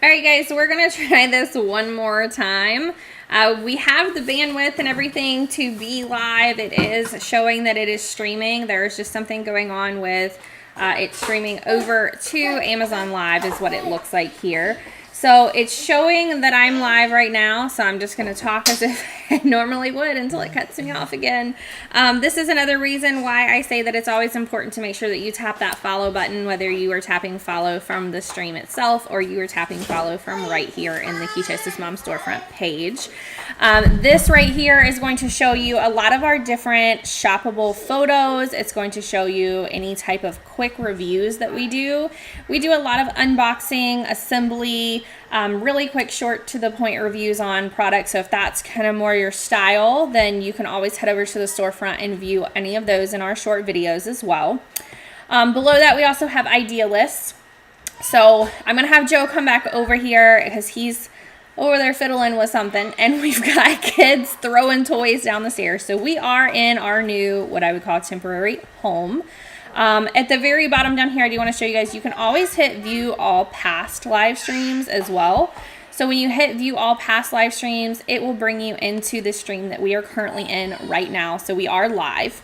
All right, guys, so we're going to try this one more time. We have the bandwidth and everything to be live. It is showing that it is streaming. There's just something going on with it streaming over to Amazon Live is what it looks like here. So it's showing that I'm live right now, so I'm just going to talk as if I normally would until it cuts me off again. This is another reason why I say that it's always important to make sure that you tap that follow button, whether you are tapping follow from the stream itself or you are tapping follow from right here in the Ketosis Mom storefront page. This right here is going to show you a lot of our different shoppable photos. It's going to show you any type of quick reviews that we do. We do a lot of unboxing, assembly, really quick, short to the point reviews on products. So if that's kind of more your style, then you can always head over to the storefront and view any of those in our short videos as well. Below that, we also have idea lists. So I'm going to have Joe come back over here because he's over there fiddling with something, and we've got kids throwing toys down the stairs. So we are in our new, what I would call temporary home. At the very bottom down here, I do want to show you guys, you can always hit view all past live streams as well. So when you hit view all past live streams, it will bring you into the stream that we are currently in right now. So we are live.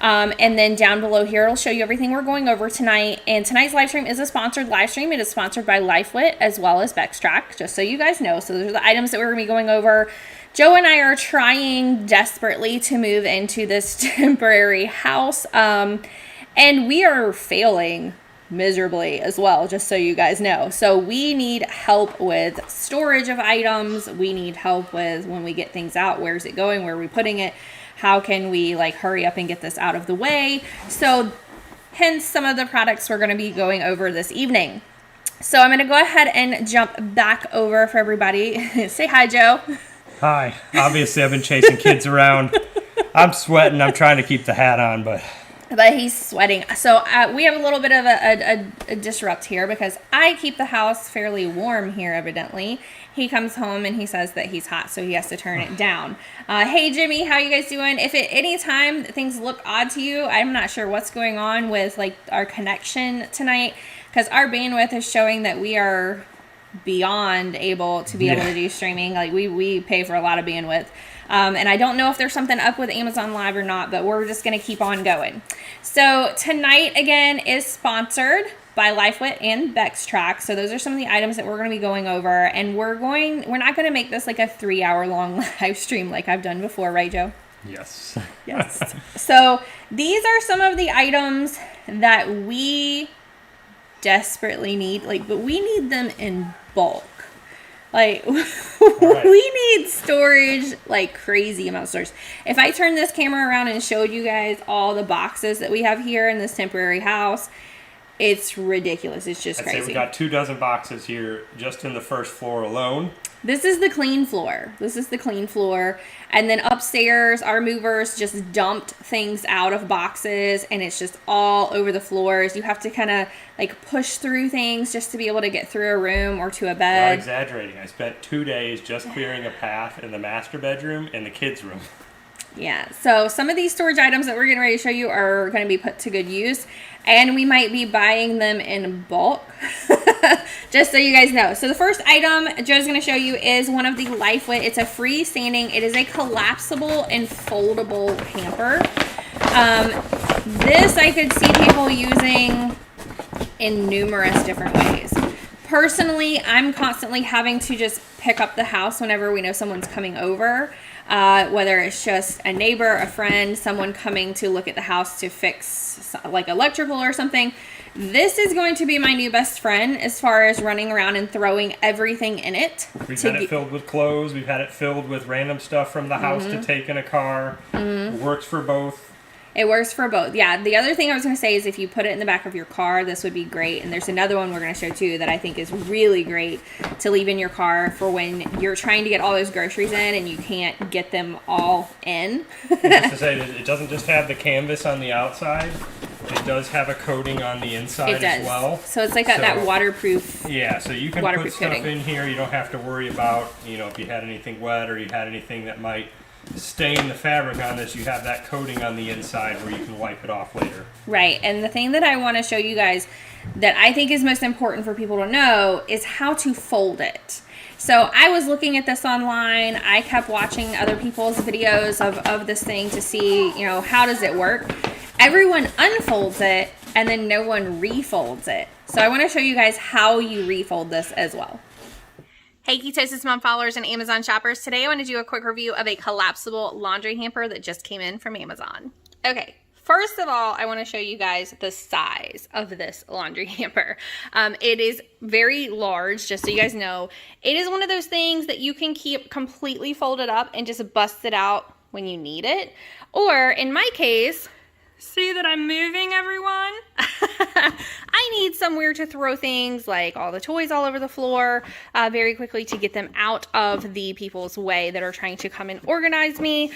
And then down below here, it'll show you everything we're going over tonight. And tonight's live stream is a sponsored live stream. It is sponsored by LifeWit as well as Bextract, just so you guys know. So those are the items that we're going to be going over. Joe and I are trying desperately to move into this temporary house. And we are failing miserably as well, just so you guys know. So we need help with storage of items. We need help with when we get things out, where's it going, where are we putting it? How can we like hurry up and get this out of the way? So hence some of the products we're going to be going over this evening. So I'm going to go ahead and jump back over for everybody. Say hi, Joe. Hi. Obviously, I've been chasing kids around. I'm sweating. I'm trying to keep the hat on, but he's sweating. So we have a little bit of a disrupt here because I keep the house fairly warm here, evidently. He comes home and he says that he's hot, so he has to turn it down. Hey, Jimmy, how you guys doing? If at any time things look odd to you, I'm not sure what's going on with like our connection tonight because our bandwidth is showing that we are beyond able to be able to do streaming. Like we pay for a lot of bandwidth. And I don't know if there's something up with Amazon Live or not, but we're just going to keep on going. So tonight, again, is sponsored by LifeWit and Bextract. So those are some of the items that we're going to be going over. And we're not going to make this like a 3-hour long live stream like I've done before, right, Joe? yes. Yes. So these are some of the items that we desperately need, but we need them in bulk. Like, we need storage, like crazy amount of storage. If I turn this camera around and showed you guys all the boxes that we have here in this temporary house, it's ridiculous. It's just crazy. I'd say we got 24 boxes here just in the first floor alone. This is the clean floor. And then upstairs, our movers just dumped things out of boxes and it's just all over the floors. You have to kind of like push through things just to be able to get through a room or to a bed. Not exaggerating. I spent 2 days just clearing a path in the master bedroom and the kids' room. Yeah, so some of these storage items that we're getting ready to show you are going to be put to good use, and we might be buying them in bulk, just so you guys know. So the first item Joe's going to show you is one of the LifeWit. It's a freestanding, it is a collapsible and foldable hamper. This I could see people using in numerous different ways. Personally, I'm constantly having to just pick up the house whenever we know someone's coming over. Whether it's just a neighbor, a friend, someone coming to look at the house to fix like electrical or something. This is going to be my new best friend as far as running around and throwing everything in it. We've had it filled with clothes. We've had it filled with random stuff from the house to take in a car. It works for both. It works for both. Yeah, the other thing I was going to say is if you put it in the back of your car, this would be great. And there's another one we're going to show too that I think is really great to leave in your car for when you're trying to get all those groceries in and you can't get them all in. Just to say, it doesn't just have the canvas on the outside. It does have a coating on the inside as well. So it's like that waterproof. Yeah, so you can put stuff in here. You don't have to worry about, if you had anything wet or you had anything that might stain the fabric on this, you have that coating on the inside where you can wipe it off later. Right, and the thing that I want to show you guys that I think is most important for people to know is how to fold it. So I was looking at this online. I kept watching other people's videos of this thing to see, you know, how does it work. Everyone unfolds it and then no one refolds it. So I want to show you guys how you refold this as well. Hey Ketosis Mom followers and Amazon shoppers. Today I want to do a quick review of a collapsible laundry hamper that just came in from Amazon. Okay. First of all, I want to show you guys the size of this laundry hamper. It is very large, just so you guys know. It is one of those things that you can keep completely folded up and just bust it out when you need it. Or in my case, see that I'm moving, everyone? I need somewhere to throw things like all the toys all over the floor very quickly to get them out of the people's way that are trying to come and organize me.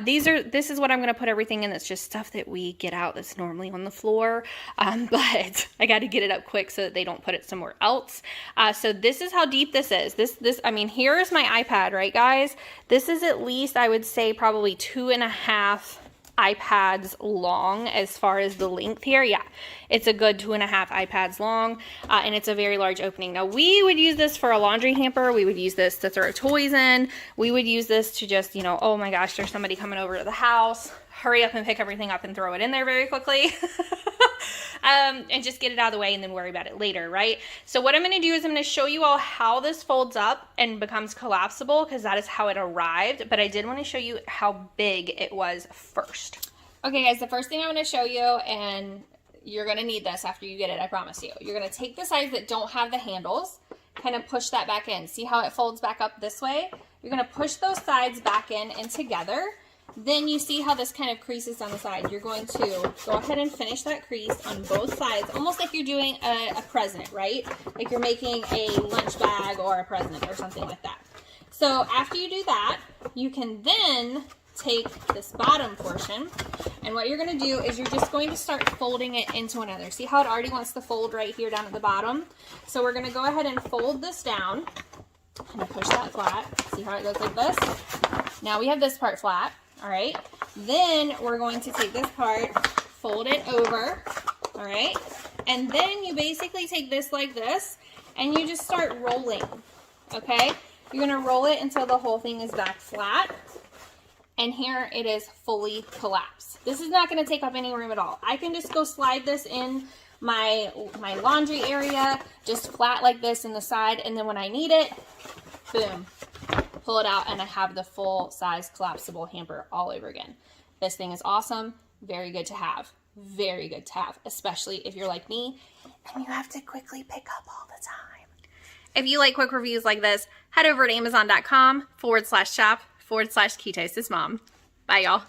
This is what I'm going to put everything in. That's just stuff that we get out that's normally on the floor. But I got to get it up quick so that they don't put it somewhere else. So this is how deep this is. I mean, here is my iPad, right, guys? This is at least, I would say, probably 2.5 iPads long as far as the length here. Yeah, it's a good 2.5 iPads long, and it's a very large opening. Now, we would use this for a laundry hamper. We would use this to throw toys in. We would use this to just, you know, oh my gosh, there's somebody coming over to the house. Hurry up and pick everything up and throw it in there very quickly. And just get it out of the way and then worry about it later, right? So what I'm going to do is I'm going to show you all how this folds up and becomes collapsible, because that is how it arrived. But I did want to show you how big it was first. Okay, guys, the first thing I'm going to show you, and you're going to need this after you get it, I promise you. You're going to take the sides that don't have the handles, kind of push that back in. See how it folds back up this way? You're going to push those sides back in and together. Then you see how this kind of creases down the side. You're going to go ahead and finish that crease on both sides, almost like you're doing a present, right? Like you're making a lunch bag or a present or something like that. So after you do that, you can then take this bottom portion, and what you're going to do is you're just going to start folding it into another. See how it already wants to fold right here down at the bottom? So we're going to go ahead and fold this down and push that flat. See how it goes like this? Now we have this part flat. All right, then we're going to take this part, fold it over, all right, and then you basically take this like this, and you just start rolling, okay? You're going to roll it until the whole thing is back flat, and here it is fully collapsed. This is not going to take up any room at all. I can just go slide this in my laundry area, just flat like this in the side, and then when I need it, boom. Pull it out, and I have the full size collapsible hamper all over again. This thing is awesome. Very good to have. Very good to have, especially if you're like me and you have to quickly pick up all the time. If you like quick reviews like this, head over to amazon.com/shop/ketosismom. Bye, y'all.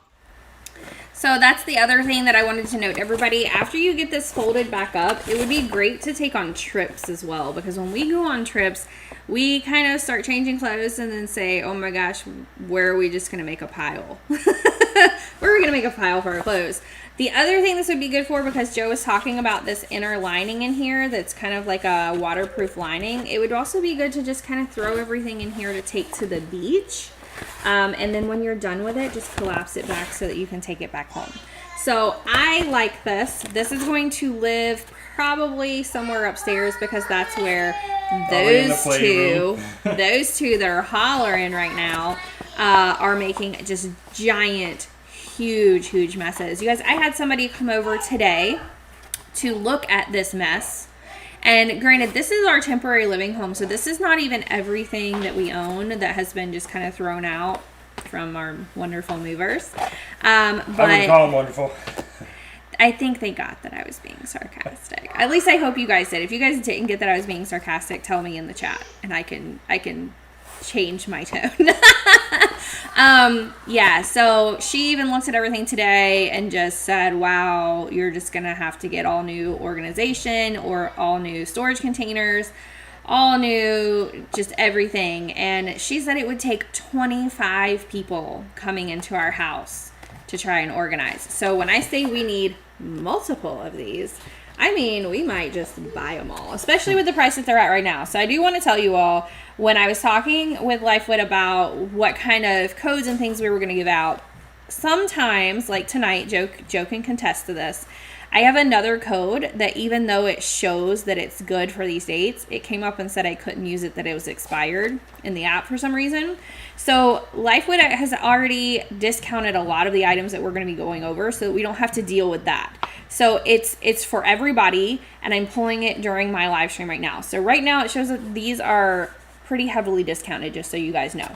So that's the other thing that I wanted to note, everybody. After you get this folded back up, it would be great to take on trips as well, because when we go on trips, we kind of start changing clothes and then say, oh my gosh, where are we just going to make a pile? Where are we going to make a pile for our clothes? The other thing this would be good for, because Joe was talking about this inner lining in here that's kind of like a waterproof lining, it would also be good to just kind of throw everything in here to take to the beach. And then when you're done with it, just collapse it back so that you can take it back home. So I like this. This is going to live probably somewhere upstairs, because that's where those two that are hollering right now are making just giant, huge messes. You guys, I had somebody come over today to look at this mess. And granted, this is our temporary living home, so this is not even everything that we own that has been just kind of thrown out from our wonderful movers. I wouldn't call them wonderful. I think they got that I was being sarcastic. At least I hope you guys did. If you guys didn't get that I was being sarcastic, tell me in the chat, and I can change my tone. Yeah, so she even looked at everything today and just said, wow, you're just gonna have to get all new organization or all new storage containers, all new, just everything. And she said it would take 25 people coming into our house to try and organize. So when I say we need multiple of these. I mean, we might just buy them all, especially with the price that they're at right now. So I do want to tell you all, when I was talking with LifeWit about what kind of codes and things we were going to give out, sometimes, like tonight, Joe can contest to this, I have another code that even though it shows that it's good for these dates, it came up and said I couldn't use it, that it was expired in the app for some reason. So LifeWit has already discounted a lot of the items that we're going to be going over so that we don't have to deal with that. So it's for everybody, and I'm pulling it during my live stream right now. So right now it shows that these are pretty heavily discounted, just so you guys know.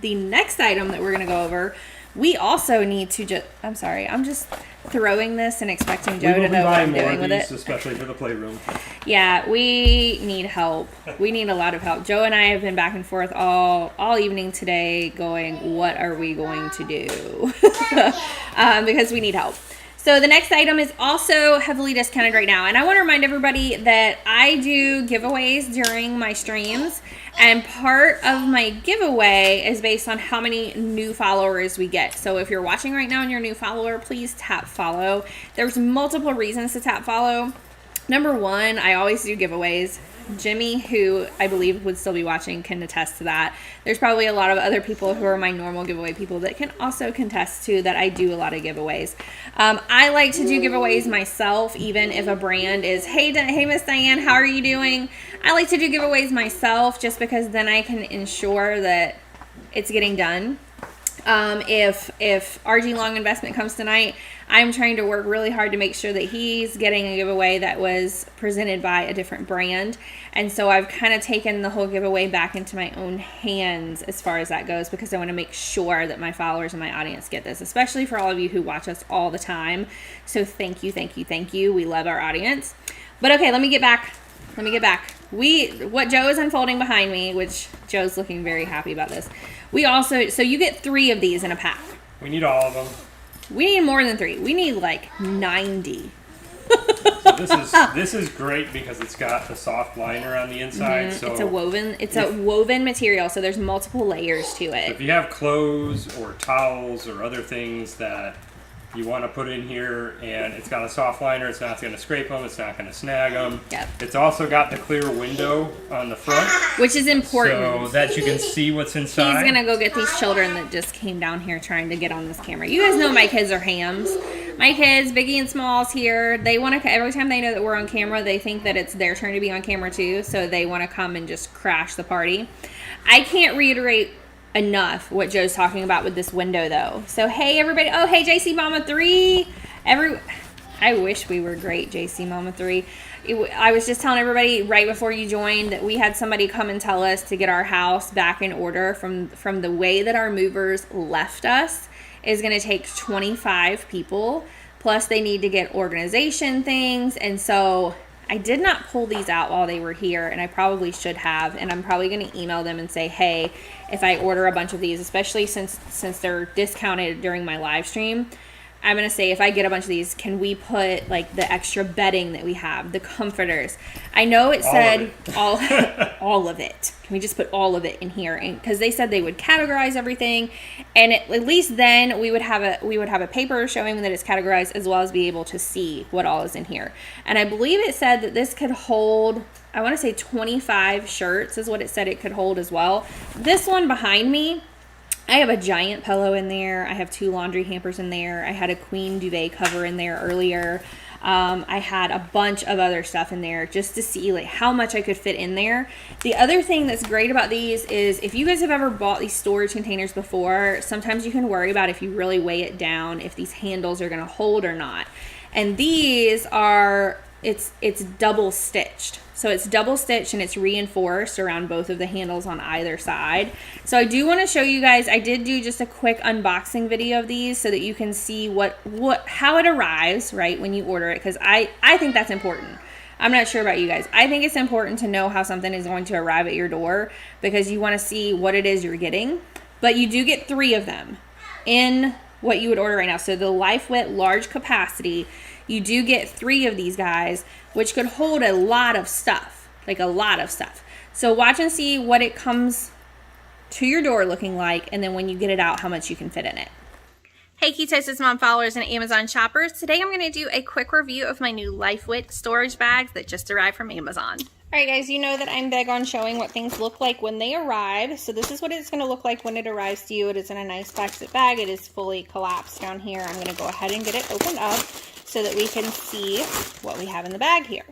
The next item that we're going to go over, we also need to I'm sorry, I'm just throwing this and expecting Joe to know what I'm doing with it. Especially for the playroom. Yeah, we need help. We need a lot of help. Joe and I have been back and forth all evening today going, what are we going to do? Because we need help. So the next item is also heavily discounted right now. And I want to remind everybody that I do giveaways during my streams. And part of my giveaway is based on how many new followers we get. So if you're watching right now and you're a new follower, please tap follow. There's multiple reasons to tap follow. Number one, I always do giveaways. Jimmy, who I believe would still be watching, can attest to that. There's probably a lot of other people who are my normal giveaway people that can also contest to that I do a lot of giveaways. I like to do giveaways myself, even if a brand is, hey Miss Diane, how are you doing? I like to do giveaways myself just because then I can ensure that it's getting done. If RG Long Investment comes tonight, I'm trying to work really hard to make sure that he's getting a giveaway that was presented by a different brand. And so I've kind of taken the whole giveaway back into my own hands as far as that goes, because I want to make sure that my followers and my audience get this, especially for all of you who watch us all the time. So thank you, thank you, thank you. We love our audience. But okay, let me get back. What Joe is unfolding behind me, which Joe's looking very happy about this. So you get 3 of these in a pack. We need all of them. We need more than 3. We need like 90. So this is great because it's got the soft liner on the inside. So it's a woven material, so there's multiple layers to it. If you have clothes or towels or other things that you want to put in here, and it's got a soft liner, it's not going to scrape them, it's not going to snag them. Yep. It's also got the clear window on the front, which is important, so that you can see what's inside. He's going to go get these children that just came down here trying to get on this camera. You guys know my kids are hams. My kids, Biggie and Smalls here, they want to, every time they know that we're on camera, they think that it's their turn to be on camera too, so they want to come and just crash the party. I can't reiterate enough what Joe's talking about with this window though. So hey everybody, oh hey JC Mama 3, I wish we were great JC Mama 3. I was just telling everybody right before you joined that we had somebody come and tell us to get our house back in order from the way that our movers left us is going to take 25 people, plus they need to get organization things. And so I did not pull these out while they were here, and I probably should have, and I'm probably going to email them and say, hey, if I order a bunch of these, especially since they're discounted during my live stream, I'm going to say, if I get a bunch of these, can we put like the extra bedding that we have, the comforters? I know it said all of it. Can we just put all of it in here? And because they said they would categorize everything, and at least then we would have a paper showing that it's categorized, as well as be able to see what all is in here. And I believe it said that this could hold, I want to say 25 shirts is what it said it could hold as well. This one behind me, I have a giant pillow in there. I have 2 laundry hampers in there. I had a queen duvet cover in there earlier. I had a bunch of other stuff in there just to see like how much I could fit in there. The other thing that's great about these is if you guys have ever bought these storage containers before, sometimes you can worry about, if you really weigh it down, if these handles are going to hold or not. And these are, it's double stitched. So it's double stitched and it's reinforced around both of the handles on either side. So I do want to show you guys, I did do just a quick unboxing video of these so that you can see how it arrives, right, when you order it, because I think that's important. I'm not sure about you guys. I think it's important to know how something is going to arrive at your door, because you want to see what it is you're getting. But you do get 3 of them in what you would order right now. So the LifeWit large capacity, you do get 3 of these guys, which could hold a lot of stuff, like a lot of stuff. So watch and see what it comes to your door looking like, and then when you get it out, how much you can fit in it. Hey Ketosis Mom followers and Amazon shoppers. Today I'm going to do a quick review of my new LifeWit storage bags that just arrived from Amazon. Alright guys, you know that I'm big on showing what things look like when they arrive. So this is what it's going to look like when it arrives to you. It is in a nice plastic bag. It is fully collapsed down here. I'm going to go ahead and get it opened up so that we can see what we have in the bag here.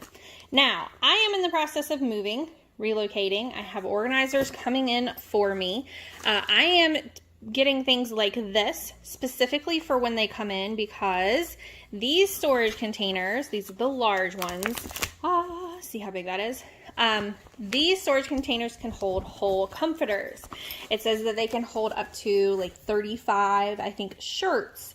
Now, I am in the process of moving, relocating. I have organizers coming in for me. I am getting things like this specifically for when they come in because these storage containers, these are the large ones. See how big that is? These storage containers can hold whole comforters. It says that they can hold up to like 35, I think, shirts.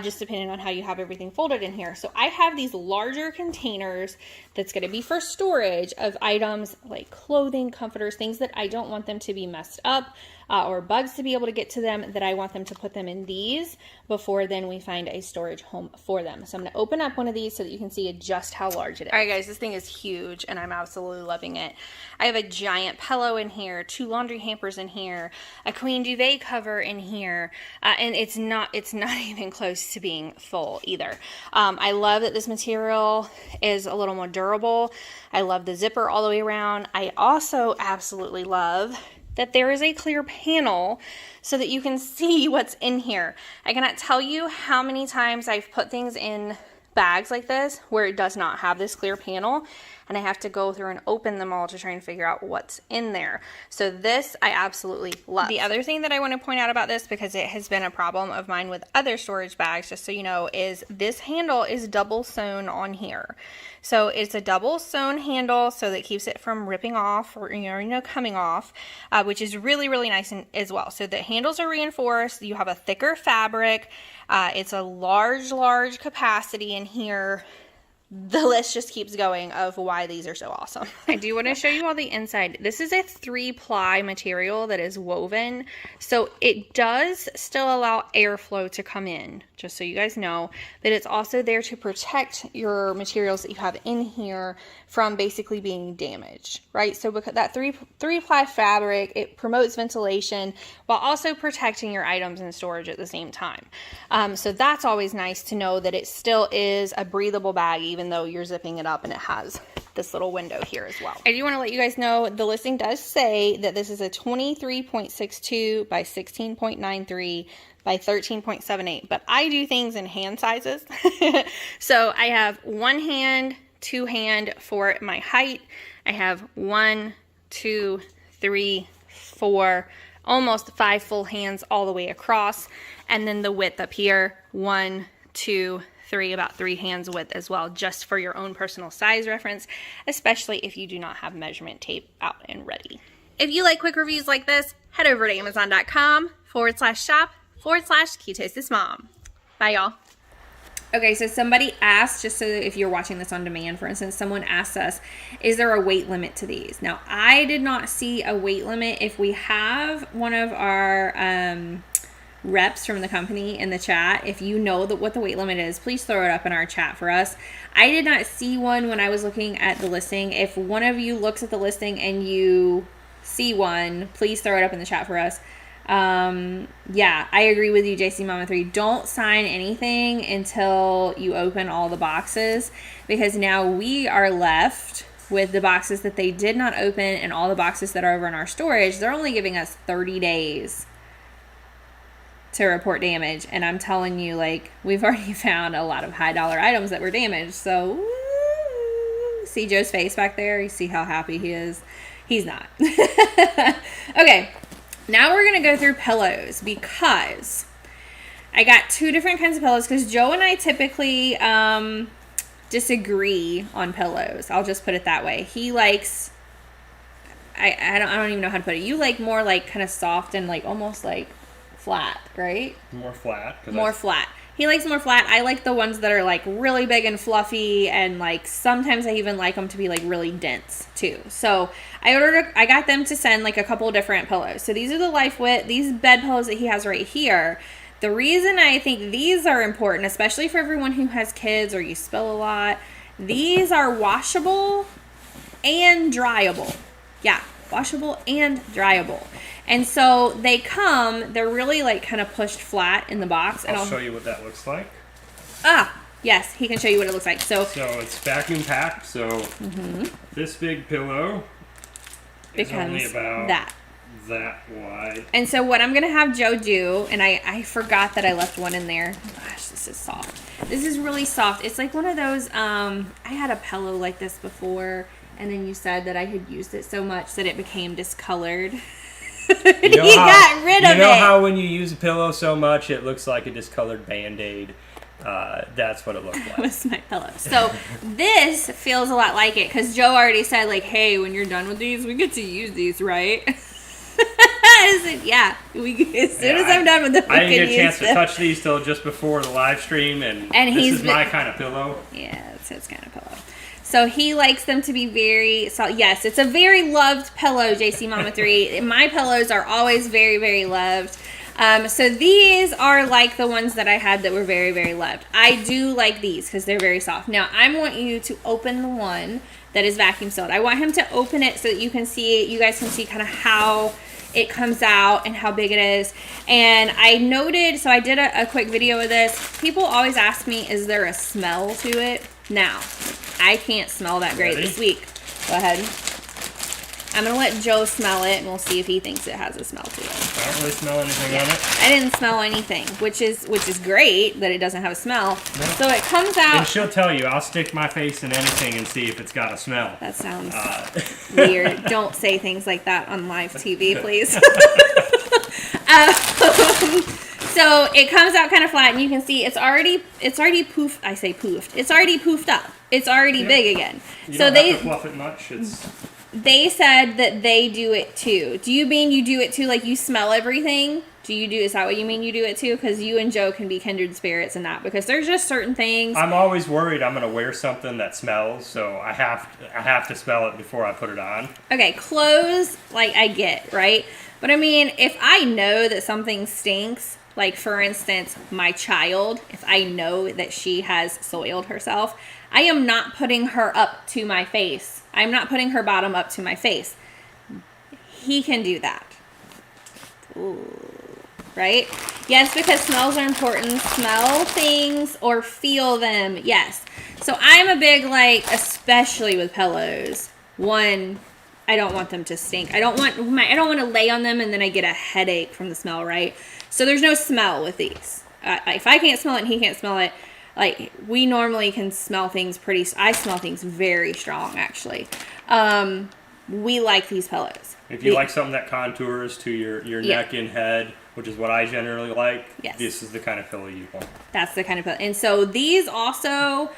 Just depending on how you have everything folded in here. So I have these larger containers that's going to be for storage of items like clothing, comforters, things that I don't want them to be messed up or bugs to be able to get to them, that I want them to put them in these before then we find a storage home for them. So I'm going to open up one of these so that you can see just how large it is. All right guys, this thing is huge and I'm absolutely loving it. I have a giant pillow in here, 2 laundry hampers in here, a queen duvet cover in here, and it's not even close to being full either. I love that this material is a little more durable. I love the zipper all the way around. I also absolutely love that there is a clear panel so that you can see what's in here. I cannot tell you how many times I've put things in bags like this where it does not have this clear panel, and I have to go through and open them all to try and figure out what's in there. So this I absolutely love. The other thing that I want to point out about this, because it has been a problem of mine with other storage bags, just so you know, is this handle is double sewn on here. So it's a double sewn handle so that keeps it from ripping off or coming off, which is really, really nice as well. So the handles are reinforced. You have a thicker fabric. It's a large capacity in here. The list just keeps going of why these are so awesome. I do want to show you all the inside. This is a 3-ply material that is woven, so it does still allow airflow to come in, just so you guys know, but it's also there to protect your materials that you have in here from basically being damaged, right? So because that 3-ply fabric, it promotes ventilation while also protecting your items in storage at the same time. So that's always nice to know that it still is a breathable bag, even though you're zipping it up and it has this little window here as well. I do want to let you guys know the listing does say that this is a 23.62 by 16.93 by 13.78, but I do things in hand sizes. So I have 1 hand, 2 hand for my height. I have 1, 2, 3, 4, almost 5 full hands all the way across, and then the width up here, 1, 2, 3, about 3 hands width as well, just for your own personal size reference, especially if you do not have measurement tape out and ready. If you like quick reviews like this, head over to amazon.com/shop/ketosismom. Bye y'all. Okay, so somebody asked, just so if you're watching this on demand, for instance, someone asked us, is there a weight limit to these? Now, I did not see a weight limit. If we have one of our reps from the company in the chat, if you know what the weight limit is, please throw it up in our chat for us. I did not see one when I was looking at the listing. If one of you looks at the listing and you see one, please throw it up in the chat for us. Yeah, I agree with you, JC Mama 3. Don't sign anything until you open all the boxes, because now we are left with the boxes that they did not open and all the boxes that are over in our storage. They're only giving us 30 days to report damage, and I'm telling you, like, we've already found a lot of high dollar items that were damaged. So woo, see Joe's face back there? You see how happy he is? He's not. Okay, now we're gonna go through pillows, because I got 2 different kinds of pillows, because Joe and I typically disagree on pillows. I'll just put it that way. He likes, I don't even know how to put it. You like more like kind of soft and like almost like flat, right? More flat. More flat. He likes more flat. I like the ones that are like really big and fluffy, and like sometimes I even like them to be like really dense too. So I got them to send like a couple different pillows. So these are the LifeWit, these bed pillows that he has right here. The reason I think these are important, especially for everyone who has kids or you spill a lot, these are washable and dryable. Yeah, washable and dryable. And so they're really like kind of pushed flat in the box. And I'll show you what that looks like. Yes, he can show you what it looks like. So it's vacuum packed. So this big pillow is only about that wide. And so what I'm going to have Joe do, and I forgot that I left one in there. Gosh, this is soft. This is really soft. It's like one of those, I had a pillow like this before, and then you said that I had used it so much that it became discolored. He got rid of it. You know how when you use a pillow so much, it looks like a discolored Band-Aid? That's what it looked like. That was my pillow. So this feels a lot like it, because Joe already said, like, hey, when you're done with these, we get to use these, right? I said, yeah. As soon as I'm done with them, I didn't get a chance to touch these till just before the live stream, and this is my kind of pillow. Yeah, it's his kind of pillow. So he likes them to be very soft. Yes, it's a very loved pillow, JC Mama 3. My pillows are always very, very loved. So these are like the ones that I had that were very, very loved. I do like these because they're very soft. Now, I want you to open the one that is vacuum sealed. I want him to open it so that you guys can see kind of how it comes out and how big it is. And I noted, so I did a quick video of this. People always ask me, is there a smell to it? Now, I can't smell that great this week. Go ahead. I'm going to let Joe smell it, and we'll see if he thinks it has a smell to it. I don't really smell anything on it. I didn't smell anything, which is great that it doesn't have a smell. No. So it comes out. And she'll tell you. I'll stick my face in anything and see if it's got a smell. That sounds weird. Don't say things like that on live TV, please. So it comes out kind of flat, and you can see it's already poofed. I say poofed. It's already poofed up. It's already big again. You don't have to fluff it much. They said that they do it too. Do you mean you do it too? Like you smell everything? Is that what you mean you do it too? Because you and Joe can be kindred spirits in that. Because there's just certain things. I'm always worried I'm going to wear something that smells, so I have to smell it before I put it on. Okay, clothes, like I get, right? But I mean, if I know that something stinks, like for instance, my child, if I know that she has soiled herself, I am not putting her up to my face. I'm not putting her bottom up to my face. He can do that. Ooh. Right? Yes, because smells are important. Smell things or feel them. Yes. So I'm a big, especially with pillows. One, I don't want them to stink. I don't want to lay on them and then I get a headache from the smell, right? So there's no smell with these. If I can't smell it and he can't smell it, we normally can smell things I smell things very strong, actually. We like these pillows. If you like something that contours to your neck and head, which is what I generally like, this is the kind of pillow you want. That's the kind of pillow. And so these also,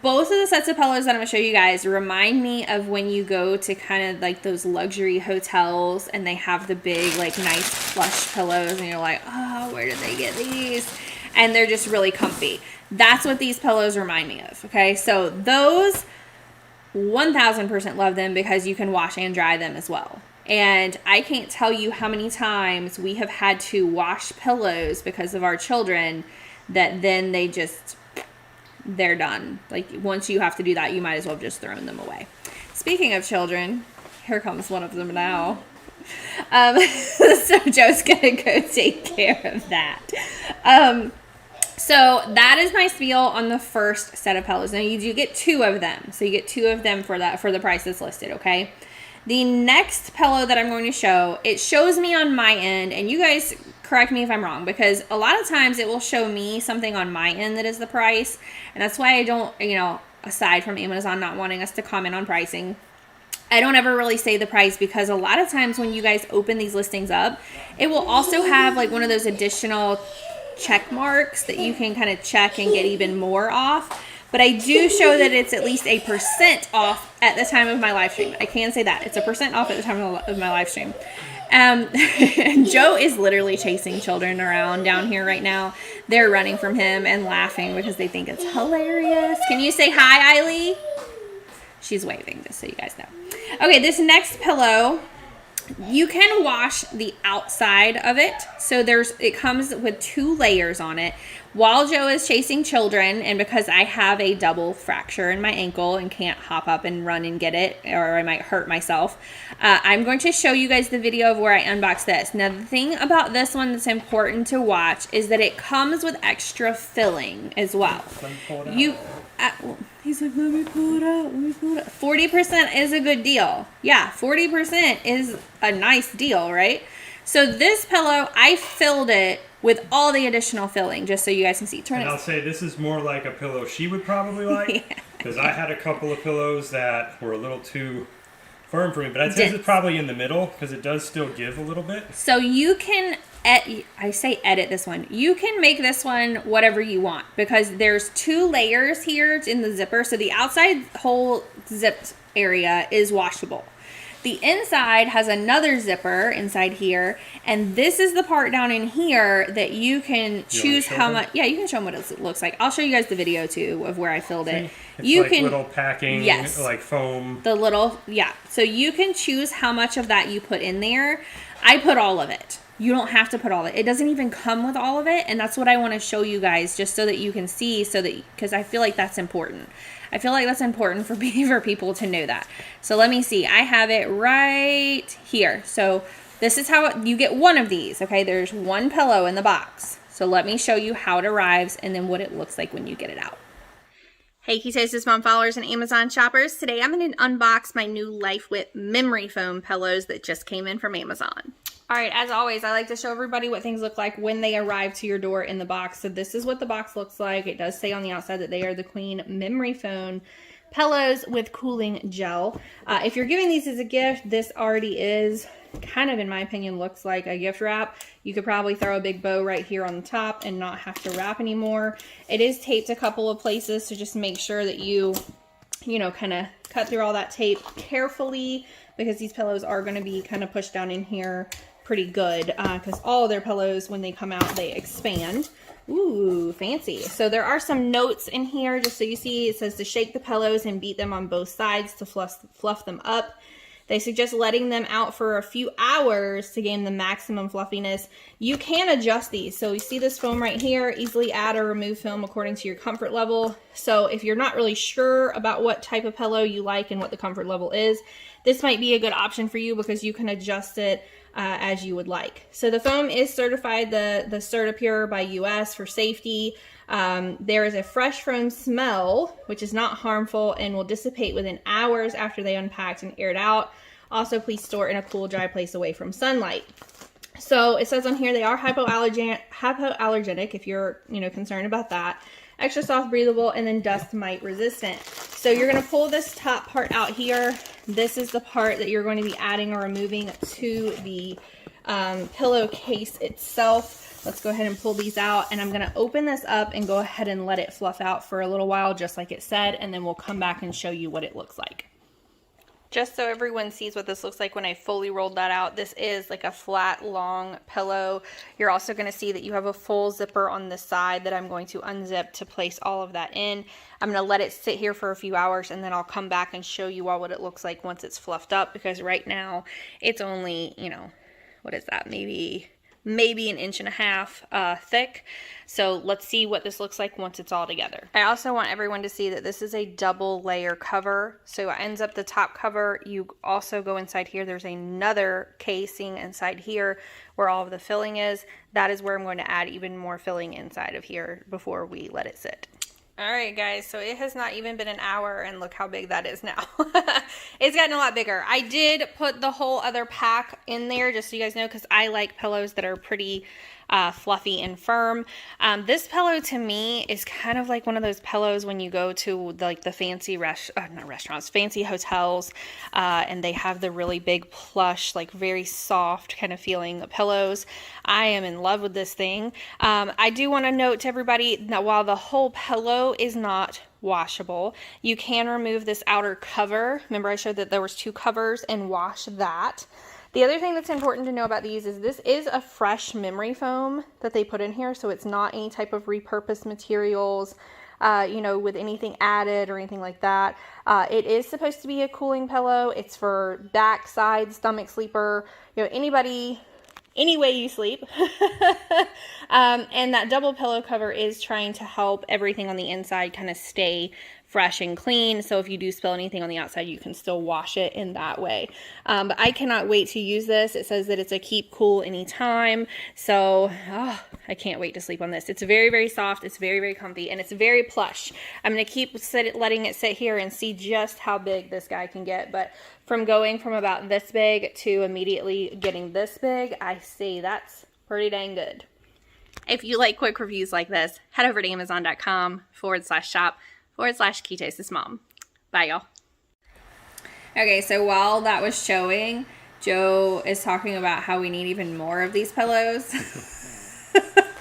both of the sets of pillows that I'm going to show you guys remind me of when you go to kind of like those luxury hotels and they have the big, nice plush pillows and you're like, oh, where did they get these? And they're just really comfy. That's what these pillows remind me of, okay? So those, 1000% love them because you can wash and dry them as well. And I can't tell you how many times we have had to wash pillows because of our children that then they're done. Once you have to do that, you might as well have just thrown them away. Speaking of children, here comes one of them now. So Joe's gonna go take care of that. So that is my spiel on the first set of pillows. Now you do get 2 of them. So you get 2 of them for the price that's listed, okay? The next pillow that I'm going to show, it shows me on my end, and you guys correct me if I'm wrong, because a lot of times it will show me something on my end that is the price, and that's why I don't, aside from Amazon not wanting us to comment on pricing, I don't ever really say the price, because a lot of times when you guys open these listings up, it will also have one of those additional check marks that you can kind of check and get even more off. But I do show that it's at least 1% off at the time of my live stream. I can say that. It's 1% off at the time of my live stream. Joe is literally chasing children around down here right now. They're running from him and laughing because they think it's hilarious. Can you say hi, Eiley? She's waving, just so you guys know. Okay, this next pillow, You can wash the outside of it. So it comes with 2 layers on it. While Joe is chasing children, and because I have a double fracture in my ankle and can't hop up and run and get it, or I might hurt myself, I'm going to show you guys the video of where I unbox this. Now, the thing about this one that's important to watch is that it comes with extra filling as well. He's like, let me pull it out, let me pull it out. 40% is a good deal. Yeah, 40% is a nice deal, right? So this pillow, I filled it with all the additional filling, just so you guys can see. And I'll say this is more like a pillow she would probably like, because I had a couple of pillows that were a little too firm for me, but I'd say this is probably in the middle, because it does still give a little bit. So you can, I say edit this one. You can make this one whatever you want, because there's 2 layers here in the zipper. So the outside whole zipped area is washable. The inside has another zipper inside here, and this is the part down in here that you can choose how much. Yeah, you can show them what it looks like. I'll show you guys the video too of where I filled it. It's you like little packing, like foam. The little, yeah. So you can choose how much of that you put in there. I put all of it. You don't have to put all of it. It doesn't even come with all of it, and that's what I want to show you guys, just so that you can see, because I feel like that's important. I feel like that's important for people to know that. So let me see. I have it right here. So this is how you get one of these. Okay, there's 1 pillow in the box. So let me show you how it arrives and then what it looks like when you get it out. Hey, Ketosis Mom followers and Amazon shoppers. Today I'm going to unbox my new Life Width memory foam pillows that just came in from Amazon. All right, as always, I like to show everybody what things look like when they arrive to your door in the box. So this is what the box looks like. It does say on the outside that they are the Queen memory foam pillows with cooling gel. If you're giving these as a gift, this already is kind of, in my opinion, looks like a gift wrap. You could probably throw a big bow right here on the top and not have to wrap anymore. It is taped a couple of places, so just make sure that you kind of cut through all that tape carefully, because these pillows are going to be kind of pushed down in here pretty good, because all of their pillows, when they come out, they expand. Ooh, fancy. So there are some notes in here, just so you see. It says to shake the pillows and beat them on both sides to fluff them up. They suggest letting them out for a few hours to gain the maximum fluffiness. You can adjust these. So you see this foam right here, easily add or remove foam according to your comfort level. So if you're not really sure about what type of pillow you like and what the comfort level is, this might be a good option for you, because you can adjust it as you would like. So the foam is certified, the CertiPure by US for safety. There is a fresh foam smell, which is not harmful and will dissipate within hours after they unpacked and aired out. Also, please store in a cool, dry place away from sunlight. So it says on here they are hypoallergenic if you're concerned about that. Extra soft, breathable, and then dust mite resistant. So you're going to pull this top part out here. This is the part that you're going to be adding or removing to the pillowcase itself. Let's go ahead and pull these out, and I'm going to open this up and go ahead and let it fluff out for a little while, just like it said, and then we'll come back and show you what it looks like. Just so everyone sees what this looks like when I fully rolled that out, this is like a flat, long pillow. You're also going to see that you have a full zipper on the side that I'm going to unzip to place all of that in. I'm going to let it sit here for a few hours, and then I'll come back and show you all what it looks like once it's fluffed up, because right now it's only, what is that, maybe 1.5 inches thick. So let's see what this looks like once it's all together. I also want everyone to see that this is a double layer cover. So it ends up the top cover. You also go inside here. There's another casing inside here where all of the filling is. That is where I'm going to add even more filling inside of here before we let it sit. All right, guys, so it has not even been an hour, and look how big that is now. It's gotten a lot bigger. I did put the whole other pack in there, just so you guys know, because I like pillows that are pretty fluffy and firm. This pillow to me is kind of like one of those pillows when you go to the fancy fancy hotels, and they have the really big plush, like very soft kind of feeling pillows. I am in love with this thing. I do want to note to everybody that while the whole pillow is not washable, you can remove this outer cover. Remember I showed that there was 2 covers, and wash that. The other thing that's important to know about these is this is a fresh memory foam that they put in here, so it's not any type of repurposed materials. with anything added or anything like that. It is supposed to be a cooling pillow. It's for back, side, stomach sleeper, anybody, any way you sleep. And that double pillow cover is trying to help everything on the inside kind of stay fresh and clean. So if you do spill anything on the outside, you can still wash it in that way. But I cannot wait to use this. It says that it's a keep cool anytime. So I can't wait to sleep on this. It's very, very soft. It's very, very comfy, and it's very plush. I'm going to keep letting it sit here and see just how big this guy can get. But from going from about this big to immediately getting this big, I see that's pretty dang good. If you like quick reviews like this, head over to amazon.com/shop/KeyTasteThisMom. Bye, y'all. Okay, so while that was showing, Joe is talking about how we need even more of these pillows.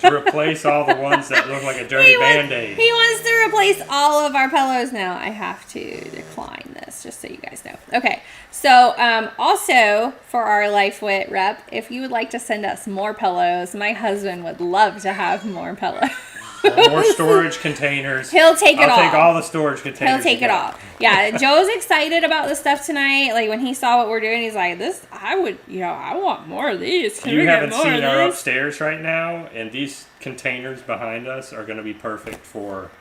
To replace all the ones that look like a dirty Band-Aid. He wants to replace all of our pillows now. I have to decline this, just so you guys know. Okay, so also for our LifeWit rep, if you would like to send us more pillows, my husband would love to have more pillows. More storage containers. He'll take it all. I'll take all the storage containers. He'll take it all. Yeah, Joe's excited about the stuff tonight. Like, when he saw what we're doing, he's like, I want more of these. You haven't seen our upstairs right now, and these containers behind us are going to be perfect for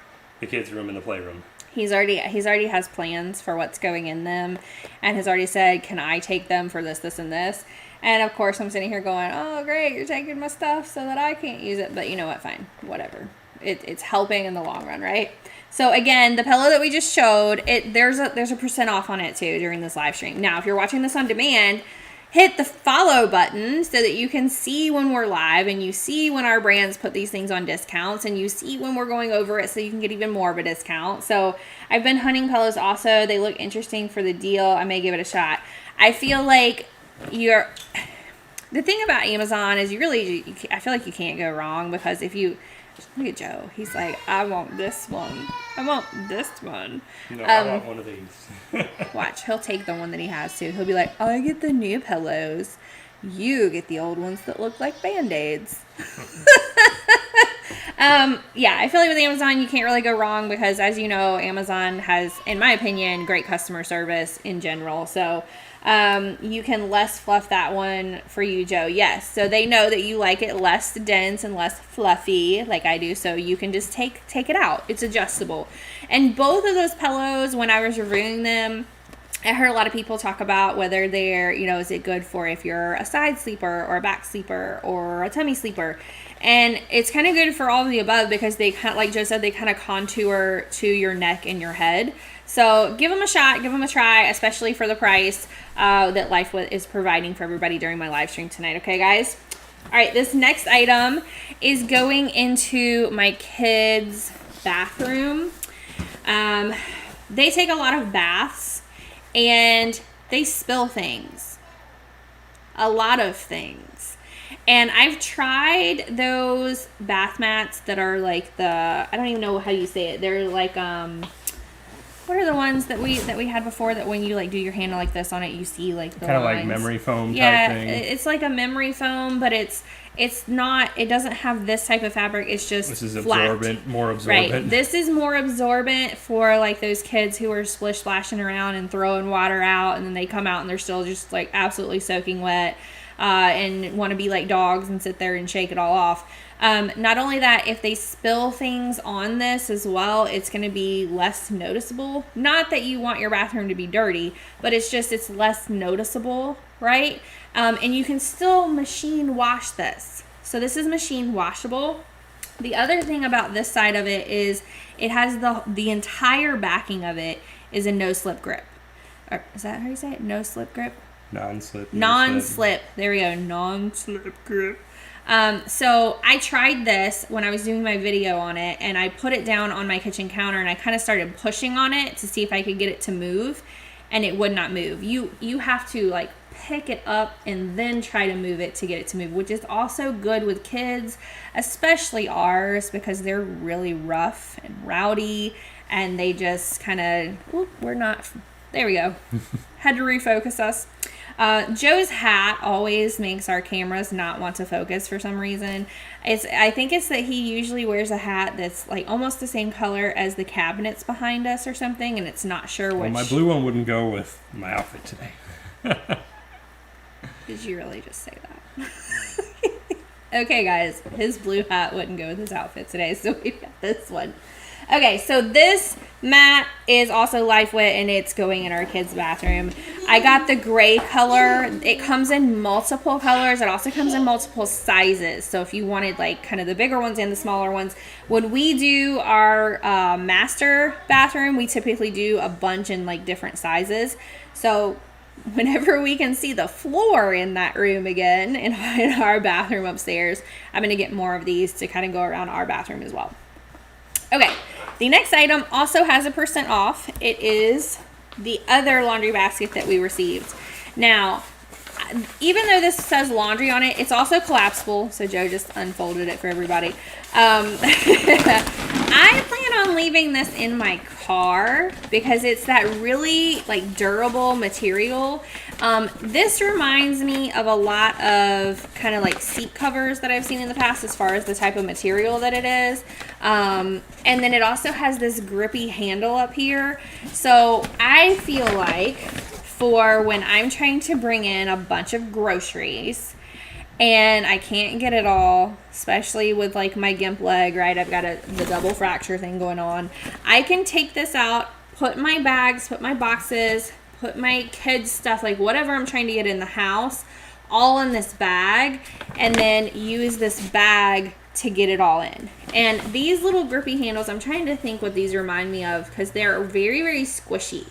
the kids' room and the playroom. He's already has plans for what's going in them, and has already said, can I take them for this, and this? And of course, I'm sitting here going, oh, great, you're taking my stuff so that I can't use it. But you know what? Fine. Whatever. It's helping in the long run, right? So again, the pillow that we just showed, there's a % off on it too during this live stream. Now, if you're watching this on demand, hit the follow button so that you can see when we're live, and you see when our brands put these things on discounts, and you see when we're going over it, so you can get even more of a discount. So I've been hunting pillows also. They look interesting for the deal. I may give it a shot. I feel like the thing about Amazon is I feel like you can't go wrong, because if you look at Joe, he's like, I want this one. I want this one. No, I want one of these. Watch, he'll take the one that he has too. He'll be like, I get the new pillows. You get the old ones that look like Band-Aids. Yeah, I feel like with Amazon, you can't really go wrong, because as you know, Amazon has, in my opinion, great customer service in general. So you can less fluff that one for you, Joe. Yes. So they know that you like it less dense and less fluffy like I do. So you can just take it out. It's adjustable. And both of those pillows, when I was reviewing them, I heard a lot of people talk about whether they're, is it good for if you're a side sleeper or a back sleeper or a tummy sleeper. And it's kind of good for all of the above, because they kind of, like Joe said, they kind of contour to your neck and your head. So give them a shot, give them a try, especially for the price that LifeWit is providing for everybody during my live stream tonight. Okay, guys? All right, this next item is going into my kids' bathroom. They take a lot of baths, and they spill things. A lot of things. And I've tried those bath mats that are like I don't even know how you say it. They're like, what are the ones that we had before, that when you like do your hand like this on it, you see like the kind lines? of like memory foam type thing. Yeah, it's like a memory foam, but it's not, it doesn't have this type of fabric. It's just this is flat. more absorbent. Right. This is more absorbent for like those kids who are splish splashing around and throwing water out, and then they come out and they're still just like absolutely soaking wet, and want to be like dogs and sit there and shake it all off. Not only that, if they spill things on this as well, it's going to be less noticeable. Not that you want your bathroom to be dirty, but it's less noticeable, right? And you can still machine wash this. So this is machine washable. The other thing about this side of it is it has the entire backing of it is a no-slip grip. Or, is that how you say it? No-slip grip? Non-slip. Non-slip. There we go. Non-slip grip. So I tried this when I was doing my video on it, and I put it down on my kitchen counter, and I kind of started pushing on it to see if I could get it to move, and it would not move. You have to like pick it up and then try to move it to get it to move, which is also good with kids, especially ours, because they're really rough and rowdy, and they just kind of, we're not, there we go. Had to refocus us. Joe's hat always makes our cameras not want to focus for some reason. I think it's that he usually wears a hat that's like almost the same color as the cabinets behind us or something, and it's not sure which. Well, my blue one wouldn't go with my outfit today. Did you really just say that? Okay, guys, his blue hat wouldn't go with his outfit today, so we've got this one. Okay, so this mat is also LifeWit, and it's going in our kids' bathroom. I got the gray color. It comes in multiple colors. It also comes in multiple sizes. So if you wanted like kind of the bigger ones and the smaller ones, when we do our master bathroom, we typically do a bunch in like different sizes. So whenever we can see the floor in that room again in our bathroom upstairs, I'm going to get more of these to kind of go around our bathroom as well. Okay, the next item also has a % off. It is the other laundry basket that we received. Now, even though this says laundry on it, it's also collapsible. So Joe just unfolded it for everybody. I plan on leaving this in my car because it's that really like durable material. This reminds me of a lot of kind of like seat covers that I've seen in the past as far as the type of material that it is. And then it also has this grippy handle up here. So I feel like for when I'm trying to bring in a bunch of groceries and I can't get it all, especially with like my gimp leg, right? I've got the double fracture thing going on. I can take this out, put my bags, put my boxes, put my kids' stuff, like whatever I'm trying to get in the house, all in this bag, and then use this bag to get it all in. And these little grippy handles, I'm trying to think what these remind me of because they're very, very squishy.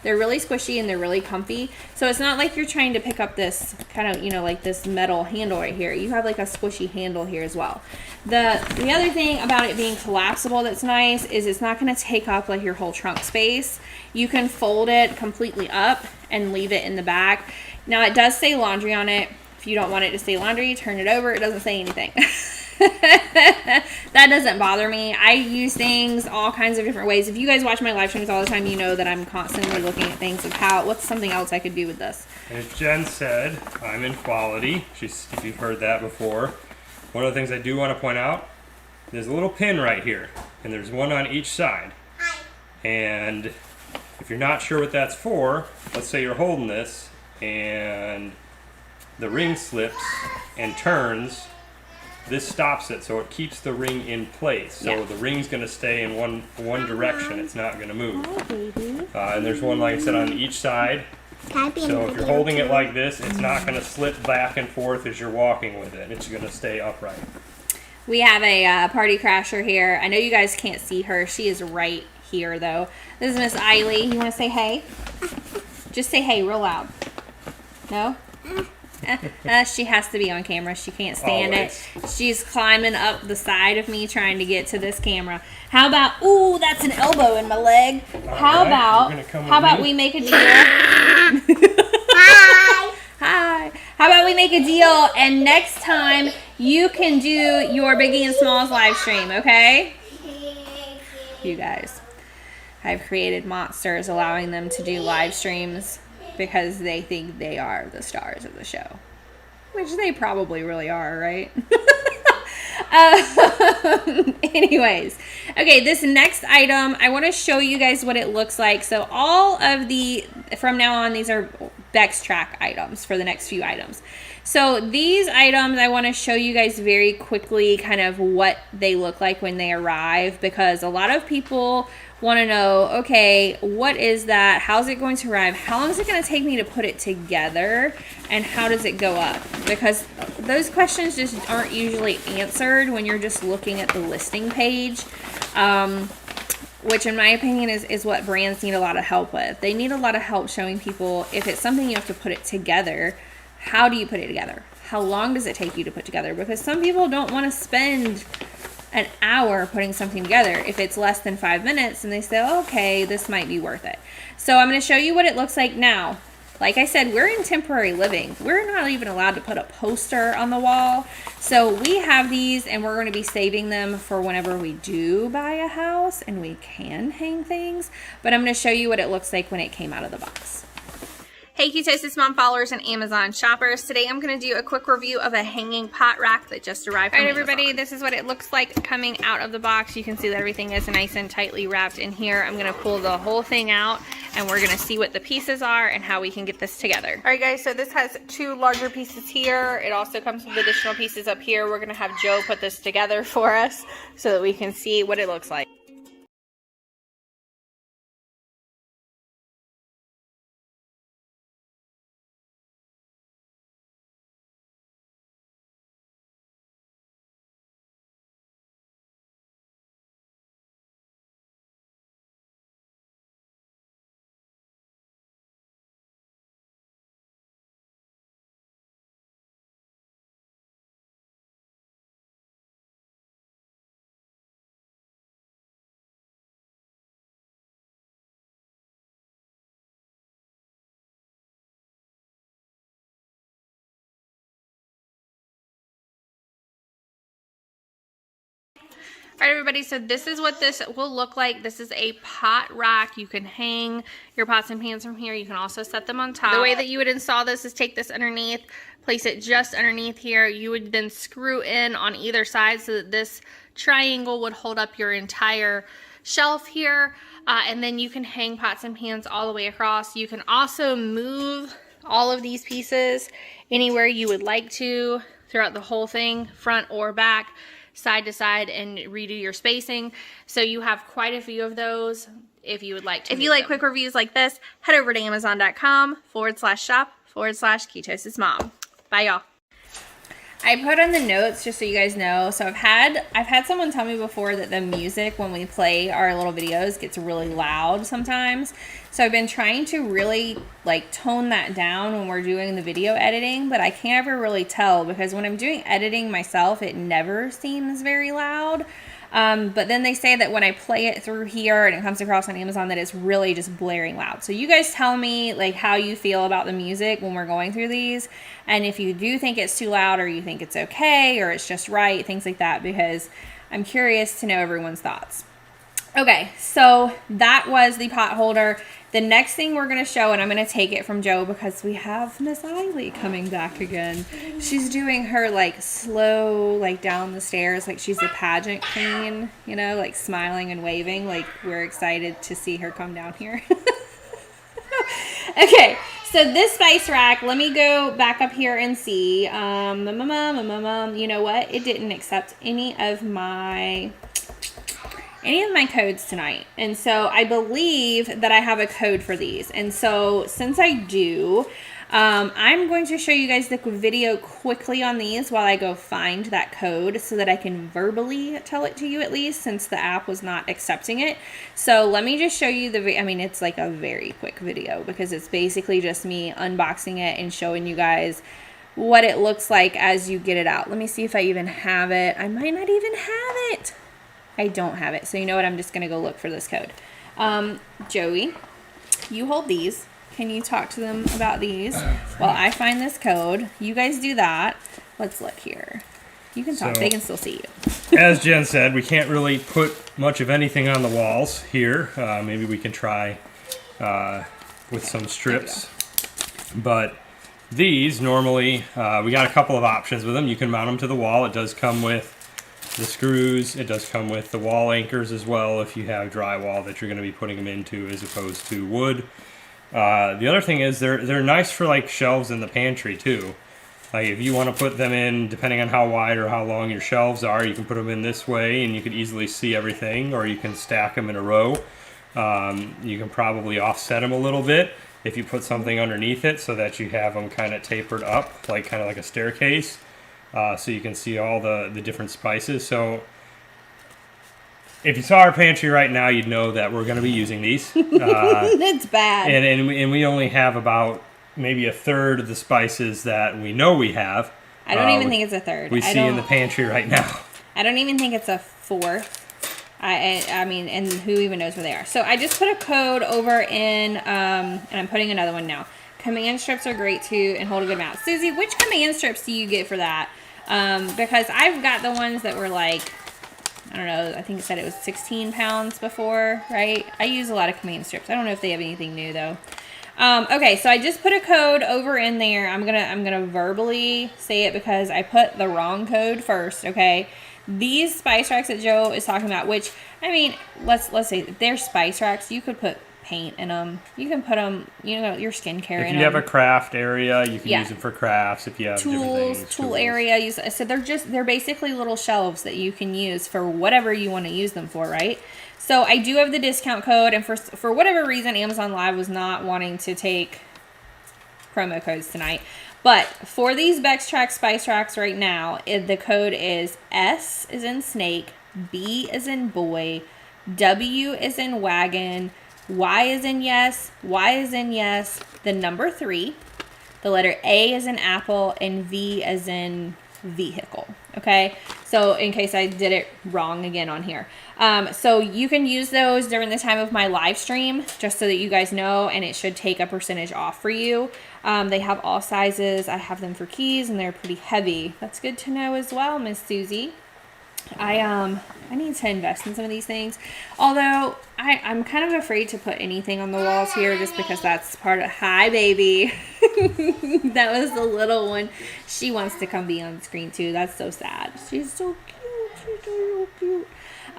They're really squishy and they're really comfy. So it's not like you're trying to pick up this kind of, you know, like this metal handle right here. You have like a squishy handle here as well. The other thing about it being collapsible that's nice is it's not going to take up like your whole trunk space. You can fold it completely up and leave it in the back. Now it does say laundry on it. If you don't want it to say laundry, turn it over. It doesn't say anything. That doesn't bother me. I use things all kinds of different ways. If you guys watch my live streams all the time, you know that I'm constantly looking at things of what's something else I could do with this. And as Jen said, I'm in quality. If you've heard that before. One of the things I do want to point out, there's a little pin right here, and there's one on each side. And if you're not sure what that's for, let's say you're holding this and the ring slips and turns. This stops it, so it keeps the ring in place. So the ring's going to stay in one direction. It's not going to move. And there's one, like I said, on each side. So if you're holding it like this, it's not going to slip back and forth as you're walking with it. It's going to stay upright. We have a party crasher here. I know you guys can't see her. She is right here, though. This is Miss Eiley. You want to say hey? Just say hey real loud. No? She has to be on camera. She can't stand it. She's climbing up the side of me trying to get to this camera. How about, ooh, that's an elbow in my leg. How about we make a deal? Hi. Hi. How about we make a deal and next time you can do your Biggie and Smalls live stream, okay? You guys. I've created monsters allowing them to do live streams because they think they are the stars of the show. Which they probably really are, right? Anyways. Okay, this next item, I want to show you guys what it looks like. So all of from now on, these are Bex track items for the next few items. So these items, I want to show you guys very quickly kind of what they look like when they arrive. Because a lot of people want to know, okay, what is that? How's it going to arrive? How long is it going to take me to put it together? And how does it go up? Because those questions just aren't usually answered when you're just looking at the listing page. Which in my opinion is what brands need a lot of help with. They need a lot of help showing people if it's something you have to put it together, how do you put it together? How long does it take you to put together? Because some people don't want to spend an hour putting something together. If it's less than 5 minutes and they say, oh, okay, this might be worth it. So I'm going to show you what it looks like now. Like I said, we're in temporary living. We're not even allowed to put a poster on the wall. So we have these and we're going to be saving them for whenever we do buy a house and we can hang things. But I'm going to show you what it looks like when it came out of the box. Hey Ketosis Mom followers and Amazon shoppers. Today I'm going to do a quick review of a hanging pot rack that just arrived from Amazon. Everybody, this is what it looks like coming out of the box. You can see that everything is nice and tightly wrapped in here. I'm going to pull the whole thing out and we're going to see what the pieces are and how we can get this together. Alright guys, so this has two larger pieces here. It also comes with additional pieces up here. We're going to have Joe put this together for us so that we can see what it looks like. Alright everybody, so this is what this will look like. This is a pot rack. You can hang your pots and pans from here. You can also set them on top. The way that you would install this is take this underneath, place it just underneath here. You would then screw in on either side so that this triangle would hold up your entire shelf here. And then you can hang pots and pans all the way across. You can also move all of these pieces anywhere you would like to throughout the whole thing, front or back, side to side, and redo your spacing. So you have quite a few of those if you would like to. If you like quick reviews like this, head over to amazon.com/shop/Ketosis Mom. Bye y'all. I put on the notes just so you guys know. So I've had someone tell me before that the music when we play our little videos gets really loud sometimes. So I've been trying to really like tone that down when we're doing the video editing, but I can't ever really tell because when I'm doing editing myself, it never seems very loud. But then they say that when I play it through here and it comes across on Amazon that it's really just blaring loud. So you guys tell me like how you feel about the music when we're going through these, and if you do think it's too loud or you think it's okay or it's just right, things like that, because I'm curious to know everyone's thoughts. Okay, so that was the pot holder. The next thing we're going to show, and I'm going to take it from Joe because we have Miss Eiley coming back again. She's doing her like slow, like down the stairs, like she's a pageant queen, you know, like smiling and waving, like we're excited to see her come down here. Okay, so this spice rack, let me go back up here and see. You know what? It didn't accept any of my codes tonight, and so I believe that I have a code for these, and so since I do, I'm going to show you guys the video quickly on these while I go find that code so that I can verbally tell it to you, at least since the app was not accepting it. So let me just show you I mean, it's like a very quick video because it's basically just me unboxing it and showing you guys what it looks like as you get it out. Let me see if I even have it. I might not even have it. I don't have it. So you know what? I'm just going to go look for this code. Joey, you hold these. Can you talk to them about these while I find this code? You guys do that. Let's look here. You can talk. So, they can still see you. As Jen said, we can't really put much of anything on the walls here. Maybe we can try with some strips. But these, normally, we got a couple of options with them. You can mount them to the wall. It does come with the screws. It does come with the wall anchors as well if you have drywall that you're going to be putting them into as opposed to wood. The other thing is they're nice for like shelves in the pantry too. Like if you want to put them in, depending on how wide or how long your shelves are, you can put them in this way and you can easily see everything, or you can stack them in a row. You can probably offset them a little bit if you put something underneath it so that you have them kind of tapered up, like kind of like a staircase. So you can see all the different spices. So if you saw our pantry right now, you'd know that we're going to be using these. It's bad. And we only have about maybe a third of the spices that we know we have. I don't even think it's a third. We see in the pantry right now. I don't even think it's a fourth. I mean, and who even knows where they are. So I just put a code over in, and I'm putting another one now. Command strips are great too and hold a good amount. Susie, which command strips do you get for that? Because I've got the ones that were like, I don't know, I think it said it was 16 pounds before, right? I use a lot of command strips. I don't know if they have anything new though. Okay, so I just put a code over in there. I'm gonna verbally say it because I put the wrong code first. Okay, these spice racks that Joe is talking about, which I mean, let's say they're spice racks. You could put paint in them. You can put them, you know, your skincare in them. If you have a craft area, you can Yeah. use it for crafts. If you have different Tools, things, tool area. So they're basically little shelves that you can use for whatever you want to use them for, right? So I do have the discount code, and for whatever reason, Amazon Live was not wanting to take promo codes tonight. But for these Bextrax Spice Racks right now, the code is S is in snake, B is in boy, W is in wagon, Y is in yes, Y is in yes, the number 3, the letter A is in apple, and V is in vehicle. Okay, so in case I did it wrong again on here. So you can use those during the time of my live stream, just so that you guys know, and it should take a percentage off for you. They have all sizes. I have them for keys, and they're pretty heavy. That's good to know as well, Miss Susie. I need to invest in some of these things. Although I'm kind of afraid to put anything on the walls here just because that's part of, hi baby. That was the little one. She wants to come be on screen too. That's so sad. She's so cute. She's so cute.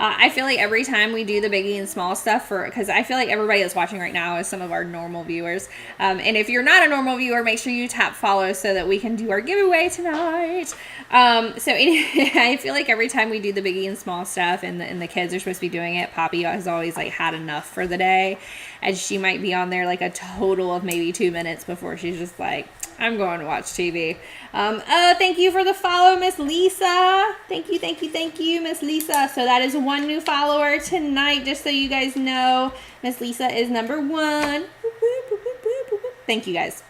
I feel like every time we do the biggie and small stuff because I feel like everybody that's watching right now is some of our normal viewers. And if you're not a normal viewer, make sure you tap follow so that we can do our giveaway tonight. I feel like every time we do the biggie and small stuff and the kids are supposed to be doing it, Poppy has always like had enough for the day. And she might be on there like a total of maybe 2 minutes before she's just like, I'm going to watch TV. Thank you for the follow, Miss Lisa. Thank you, Miss Lisa. So that is one new follower tonight, just so you guys know. Miss Lisa is number 1. Thank you, guys.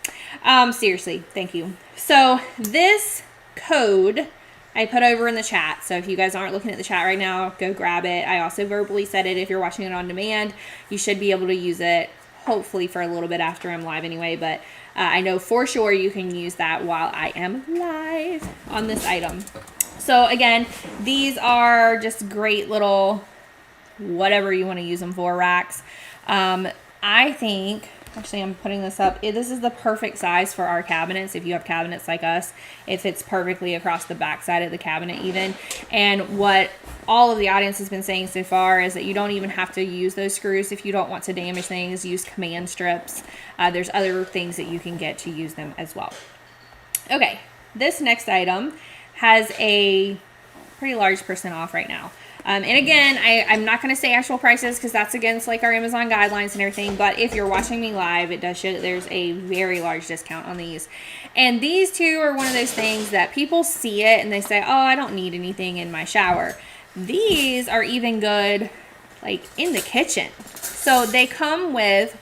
Seriously, thank you. So this code I put over in the chat. So if you guys aren't looking at the chat right now, go grab it. I also verbally said it. If you're watching it on demand, you should be able to use it, hopefully for a little bit after I'm live anyway, but I know for sure you can use that while I am live on this item. So again, these are just great little, whatever you want to use them for, racks. I think, actually I'm putting this up, this is the perfect size for our cabinets. If you have cabinets like us, it fits perfectly across the back side of the cabinet even. And what all of the audience has been saying so far is that you don't even have to use those screws if you don't want to damage things. Use command strips. There's other things that you can get to use them as well. Okay, this next item has a pretty large % off right now. And again, I'm not going to say actual prices because that's against like our Amazon guidelines and everything. But if you're watching me live, it does show that there's a very large discount on these. And these two are one of those things that people see it and they say, oh, I don't need anything in my shower. These are even good like in the kitchen. So they come with,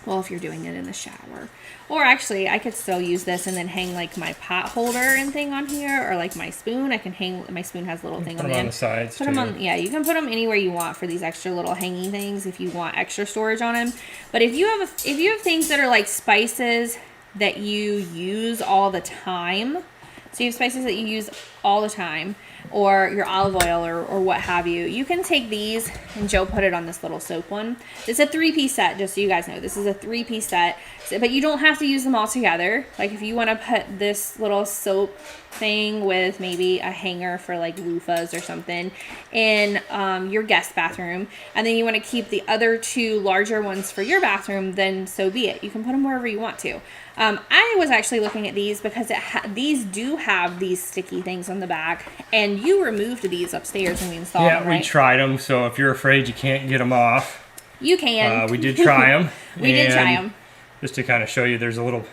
well, if you're doing it in the shower, or actually I could still use this and then hang like my pot holder and thing on here, or like my spoon. I can hang, my spoon has a little thing on the end. The sides put them on, yeah, you can put them anywhere you want for these extra little hanging things if you want extra storage on them. But if you have things that are like spices that you use all the time, so you have spices that you use all the time, or your olive oil or what have you, you can take these, and Joe put it on this little soap one. It's a 3-piece set, just so you guys know. This is a 3-piece set, but you don't have to use them all together. Like if you want to put this little soap thing with maybe a hanger for like loofahs or something in your guest bathroom, and then you want to keep the other 2 larger ones for your bathroom, then so be it. You can put them wherever you want to. I was actually looking at these because these do have these sticky things on the back, and you removed these upstairs when we installed them, right? Yeah, we tried them, so if you're afraid you can't get them off, you can. we did try them. We did try them. Just to kind of show you, there's a little,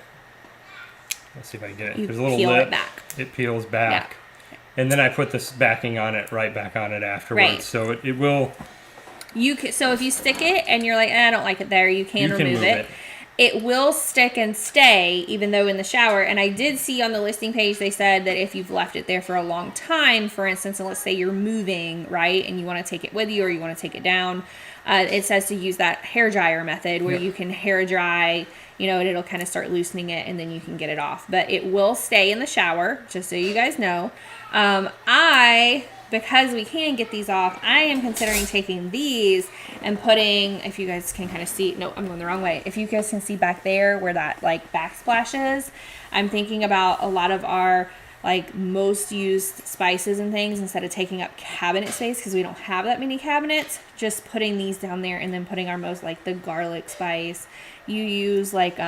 let's see if I can get it. There's a little peel lip. it back. It peels back. Yeah. And then I put this backing on it, right back on it afterwards. Right. So it will. So if you stick it and you're like, I don't like it there, you can remove it. It will stick and stay even though in the shower. And I did see on the listing page, they said that if you've left it there for a long time, for instance, and let's say you're moving, right, and you want to take it with you or you want to take it down, it says to use that hair dryer method where you can hair dry, you know, and it'll kind of start loosening it and then you can get it off. But it will stay in the shower, just so you guys know. I because we can get these off, I am considering taking these and putting, if you guys can kind of see, no, I'm going the wrong way. If you guys can see back there where that like backsplash is, I'm thinking about a lot of our like most used spices and things, instead of taking up cabinet space because we don't have that many cabinets, just putting these down there and then putting our most, like the garlic spice. You use like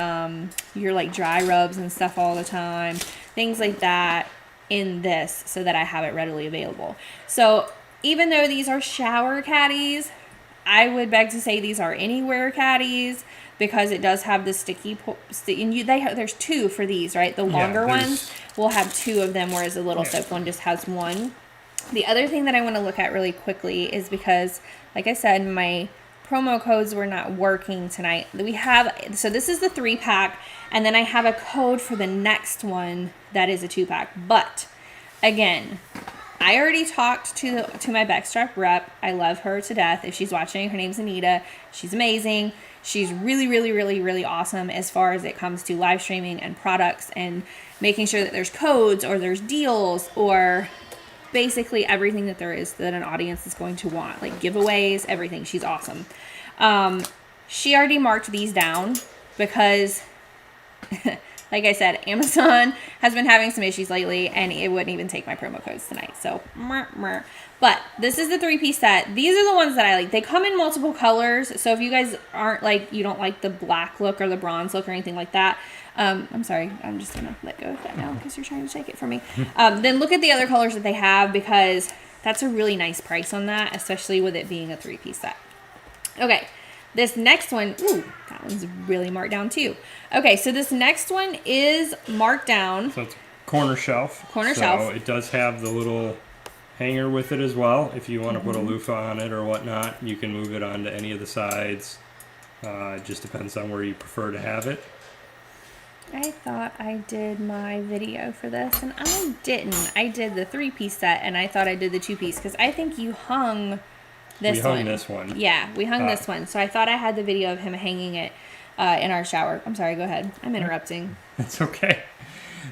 your like dry rubs and stuff all the time, things like that in this, so that I have it readily available. So even though these are shower caddies, I would beg to say these are anywhere caddies, because it does have the sticky and there's two for these, right? The longer ones will have two of them, whereas the little soap one just has one. The other thing that I want to look at really quickly is, because like I said, my promo codes were not working tonight. We have, so this is the 3-pack, and then I have a code for the next one that is a 2-pack. But again, I already talked to my Backstrap rep. I love her to death. If she's watching, her name's Anita. She's amazing. She's really, really, really, really awesome as far as it comes to live streaming and products and making sure that there's codes or there's deals or basically everything that there is that an audience is going to want, like giveaways, everything. She's awesome. She already marked these down because like I said, Amazon has been having some issues lately, and it wouldn't even take my promo codes tonight. So, but this is the 3-piece set. These are the ones that I like. They come in multiple colors. So if you guys aren't like, you don't like the black look or the bronze look or anything like that, I'm sorry, I'm just gonna let go of that now because you're trying to take it from me. Then look at the other colors that they have, because that's a really nice price on that, especially with it being a 3-piece set. Okay. This next one, ooh, that one's really marked down too. Okay, so this next one is marked down. So it's corner shelf. Corner shelf. So it does have the little hanger with it as well. If you want to put a loofah on it or whatnot, you can move it onto any of the sides. It just depends on where you prefer to have it. I thought I did my video for this, and I didn't. I did the 3-piece set, and I thought I did the 2-piece, because I think you hung this one. We hung this one. Yeah, we hung this one. So I thought I had the video of him hanging it in our shower. I'm sorry, go ahead. I'm interrupting. It's okay.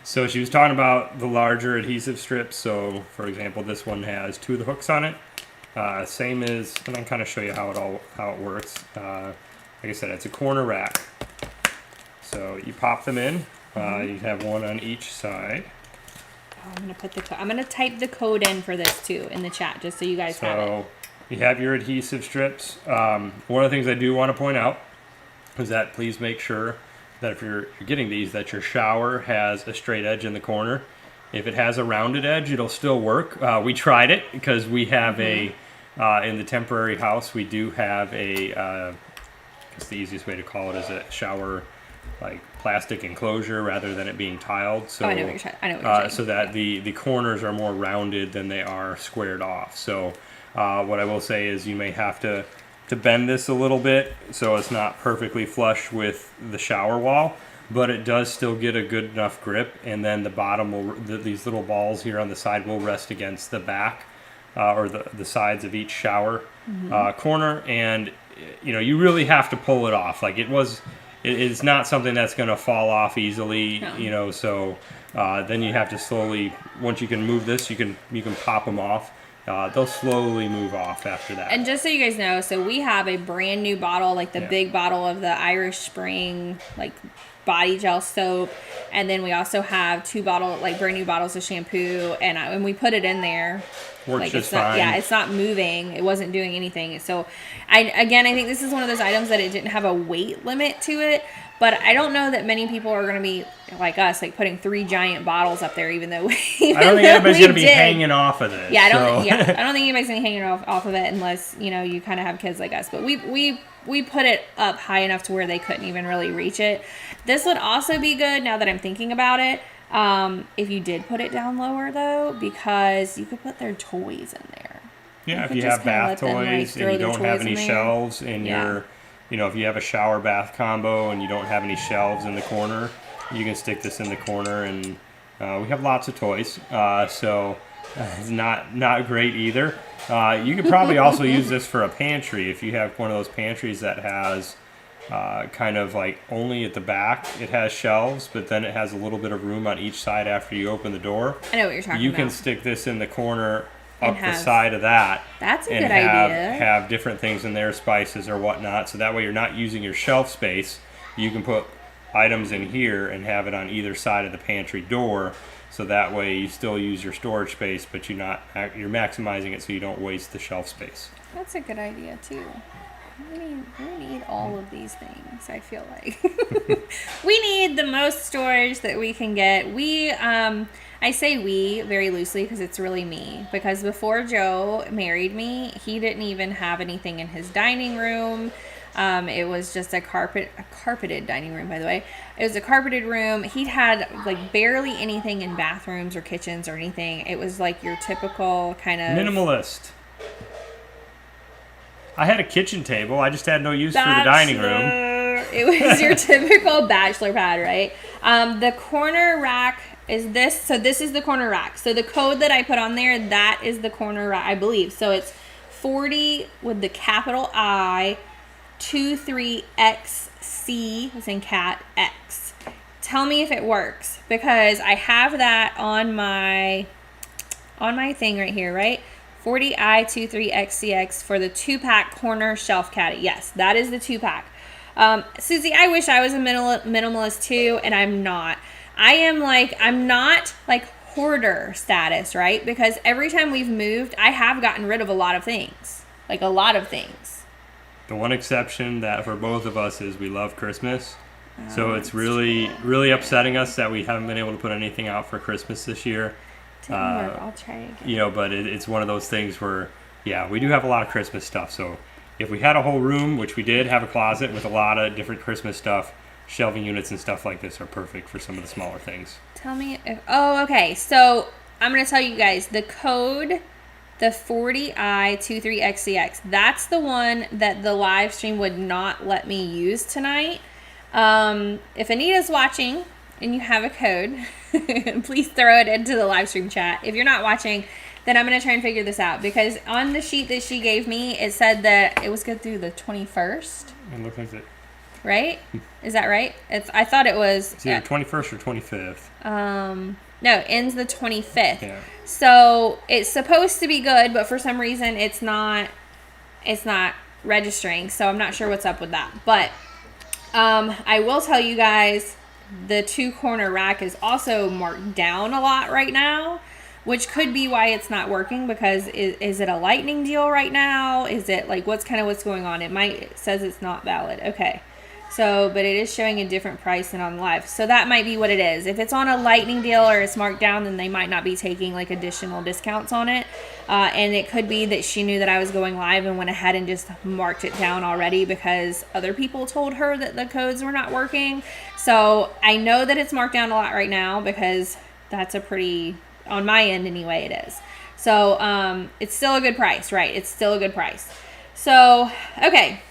So she was talking about the larger adhesive strips. So, for example, this one has 2 of the hooks on it. Same as, and I'll kind of show you how it works. Like I said, it's a corner rack. So you pop them in. You have one on each side. Oh, I'm gonna put I'm gonna type the code in for this too in the chat, just so you guys have it. You have your adhesive strips. One of the things I do want to point out is that please make sure that if you're getting these, that your shower has a straight edge in the corner. If it has a rounded edge, it'll still work. We tried it because we have in the temporary house, we do have I guess the easiest way to call it is a shower like plastic enclosure rather than it being tiled. So, I know what you're saying. So that the corners are more rounded than they are squared off. So what I will say is you may have to bend this a little bit so it's not perfectly flush with the shower wall, but it does still get a good enough grip, and then the bottom will, these little balls here on the side will rest against the back or the sides of each shower corner, and you really have to pull it off. Like it's not something that's going to fall off easily, No. So then you have to slowly, once you can move this, you can pop them off. They'll slowly move off after that. And just so you guys know, so we have a brand new bottle, like the big bottle of the Irish Spring, like body gel soap, and then we also have 2 brand new bottles of shampoo, and we put it in there. Works just fine. Yeah, it's not moving. It wasn't doing anything. So, I think this is one of those items that it didn't have a weight limit to it. But I don't know that many people are going to be like us, like putting 3 giant bottles up there, even though I don't think anybody's going to be hanging off of this. Yeah, I don't think anybody's going to be hanging off of it unless you kind of have kids like us. But we put it up high enough to where they couldn't even really reach it. This would also be good now that I'm thinking about it. If you did put it down lower though, because you could put their toys in there. Yeah, if you have bath toys and you don't have any shelves in your. If you have a shower bath combo and you don't have any shelves in the corner, you can stick this in the corner, and we have lots of toys, so it's not great either. You could probably also use this for a pantry if you have one of those pantries that has kind of like only at the back it has shelves, but then it has a little bit of room on each side after you open the door. I know what you're talking about. You can stick this in the corner up the side of that. That's a and good idea. Have different things in there, spices or whatnot, so that way you're not using your shelf space. You can put items in here and have it on either side of the pantry door, so that way you still use your storage space, but you're maximizing it so you don't waste the shelf space. That's a good idea too. We need all of these things, I feel like. We need the most storage that we can get. I say we very loosely because it's really me. Because before Joe married me, he didn't even have anything in his dining room. It was just a carpeted dining room, by the way. It was a carpeted room. He had like barely anything in bathrooms or kitchens or anything. It was like your typical kind of minimalist. I had a kitchen table. I just had no use for the dining room. It was your typical bachelor pad, right? The corner rack is this. So this is the corner rack. So the code that I put on there, that is the corner rack, I believe. So it's 40 with the capital I, 23XC, as in cat, X. Tell me if it works, because I have that on my thing right here, right? 40I23XCX for the 2-pack corner shelf caddy. Yes, that is the 2-pack. Susie, I wish I was a minimalist too, and I'm not. I'm not like hoarder status, right? Because every time we've moved, I have gotten rid of a lot of things. Like a lot of things. The one exception that for both of us is we love Christmas. So it's really, really upsetting us that we haven't been able to put anything out for Christmas this year. I'll try again. You know, but it's one of those things where, yeah, we do have a lot of Christmas stuff. So if we had a whole room, which we did have a closet with a lot of different Christmas stuff, shelving units and stuff like this are perfect for some of the smaller things. Tell me if, oh, okay. So I'm going to tell you guys the code, the 40I23XCX. That's the one that the live stream would not let me use tonight. If Anita's watching and you have a code, please throw it into the live stream chat. If you're not watching, then I'm going to try and figure this out, because on the sheet that she gave me, it said that it was good through the 21st. It looks like it. Right? Is that right? I thought it was. It's either 21st or 25th. No, ends the 25th. Yeah. So it's supposed to be good, but for some reason it's not registering. So I'm not sure what's up with that. But I will tell you guys, the 2-corner rack is also marked down a lot right now, which could be why it's not working, because is it a lightning deal right now? Is it like what's going on? It says it's not valid. Okay. So, but it is showing a different price than on live. So that might be what it is. If it's on a lightning deal or it's marked down, then they might not be taking like additional discounts on it. And it could be that she knew that I was going live and went ahead and just marked it down already because other people told her that the codes were not working. So I know that it's marked down a lot right now, because that's a pretty, on my end anyway, it is. So it's still a good price, right? It's still a good price. So, okay.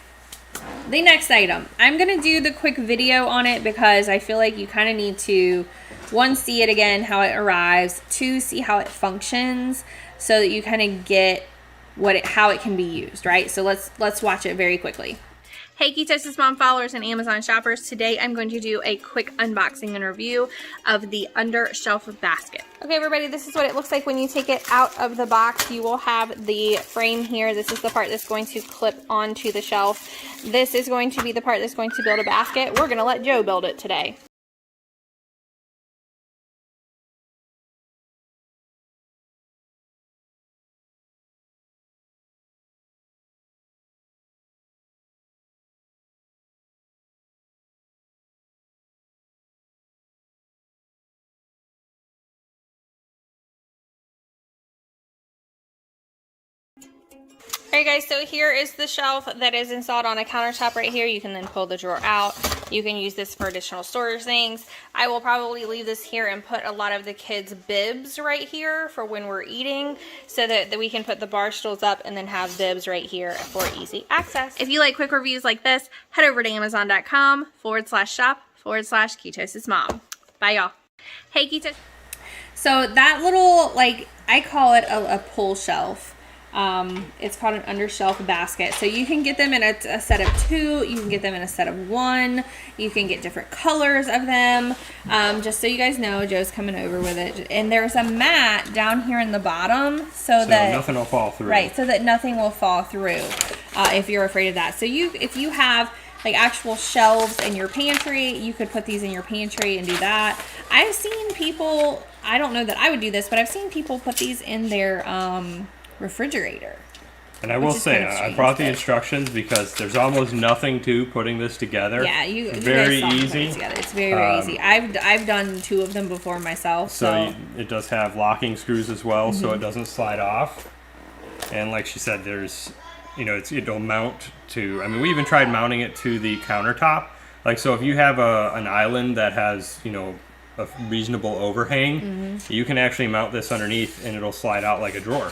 The next item, I'm going to do the quick video on it because I feel like you kind of need to, 1, see it again, how it arrives, 2, see how it functions, so that you kind of get how it can be used, right? So let's watch it very quickly. Hey Ketosis Mom followers and Amazon shoppers, today I'm going to do a quick unboxing and review of the under shelf basket. Okay everybody, this is what it looks like when you take it out of the box. You will have the frame here. This is the part that's going to clip onto the shelf. This is going to be the part that's going to build a basket. We're going to let Joe build it today. Alright guys, so here is the shelf that is installed on a countertop right here. You can then pull the drawer out. You can use this for additional storage things. I will probably leave this here and put a lot of the kids' bibs right here for when we're eating, so that we can put the bar stools up and then have bibs right here for easy access. If you like quick reviews like this, head over to amazon.com/shop/ketosismom. Bye y'all. Hey Ketos. So that little, like, I call it a pull shelf. It's called an undershelf basket. So you can get them in a set of 2. You can get them in a set of 1. You can get different colors of them. Just so you guys know, Joe's coming over with it. And there's a mat down here in the bottom so that nothing will fall through. Right, so that nothing will fall through if you're afraid of that. So if you have like actual shelves in your pantry, you could put these in your pantry and do that. I've seen people, I don't know that I would do this, but I've seen people put these in their refrigerator. And I will say, I brought the instructions because there's almost nothing to putting this together. Yeah, you very guys saw me put easy. it together. It's very, very easy. I've done 2 of them before myself. So it does have locking screws as well, so it doesn't slide off. And like she said, there's, it'll mount to, we even tried mounting it to the countertop. Like, so if you have an island that has, a reasonable overhang, you can actually mount this underneath and it'll slide out like a drawer.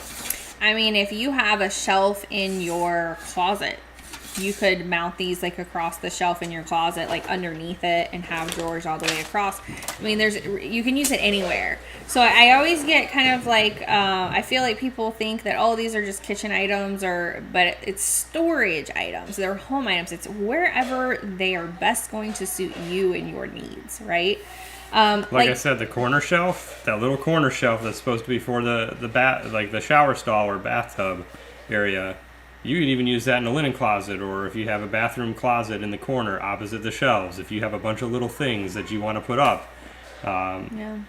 If you have a shelf in your closet, you could mount these like across the shelf in your closet, like underneath it, and have drawers all the way across. You can use it anywhere. So I always get kind of like, I feel like people think that, oh, these are just kitchen items, but it's storage items. They're home items. It's wherever they are best going to suit you and your needs, right? I said, the corner shelf, that little corner shelf that's supposed to be for the shower stall or bathtub area, you can even use that in a linen closet, or if you have a bathroom closet in the corner opposite the shelves, if you have a bunch of little things that you want to put up.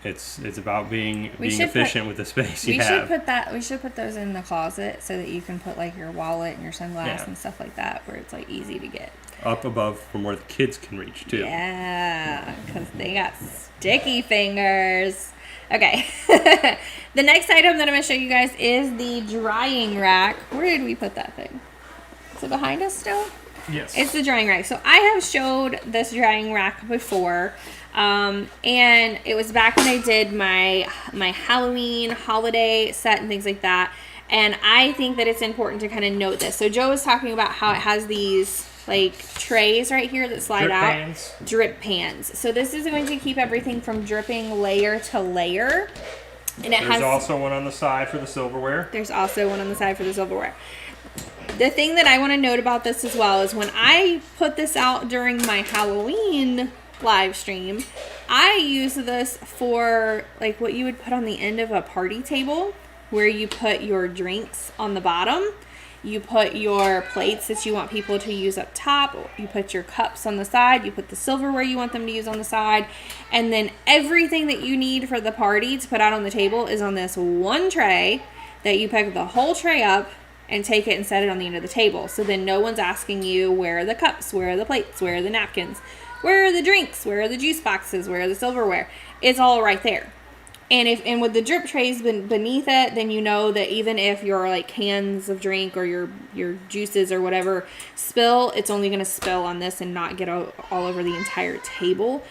It's about being efficient with the space you have. We should put those in the closet so that you can put like your wallet and your sunglasses and stuff like that, where it's like easy to get. Up above from where the kids can reach too. Yeah, because they got sticky fingers. Okay. The next item that I'm going to show you guys is the drying rack. Where did we put that thing? Is it behind us still? Yes. It's the drying rack. So I have showed this drying rack before. And it was back when I did my Halloween holiday set and things like that. And I think that it's important to kind of note this. So Joe was talking about how it has these like trays right here that slide out. Drip pans. So this is going to keep everything from dripping layer to layer. And there's also one on the side for the silverware. There's also one on the side for the silverware. The thing that I want to note about this as well is when I put this out during my Halloween live stream, I use this for like what you would put on the end of a party table, where you put your drinks on the bottom. You put your plates that you want people to use up top. You put your cups on the side. You put the silverware you want them to use on the side. And then everything that you need for the party to put out on the table is on this one tray that you pick the whole tray up and take it and set it on the end of the table. So then no one's asking you, where are the cups? Where are the plates? Where are the napkins? Where are the drinks? Where are the juice boxes? Where are the silverware? It's all right there. And with the drip trays beneath it, then you know that even if your like cans of drink or your juices or whatever spill, it's only going to spill on this and not get all over the entire table.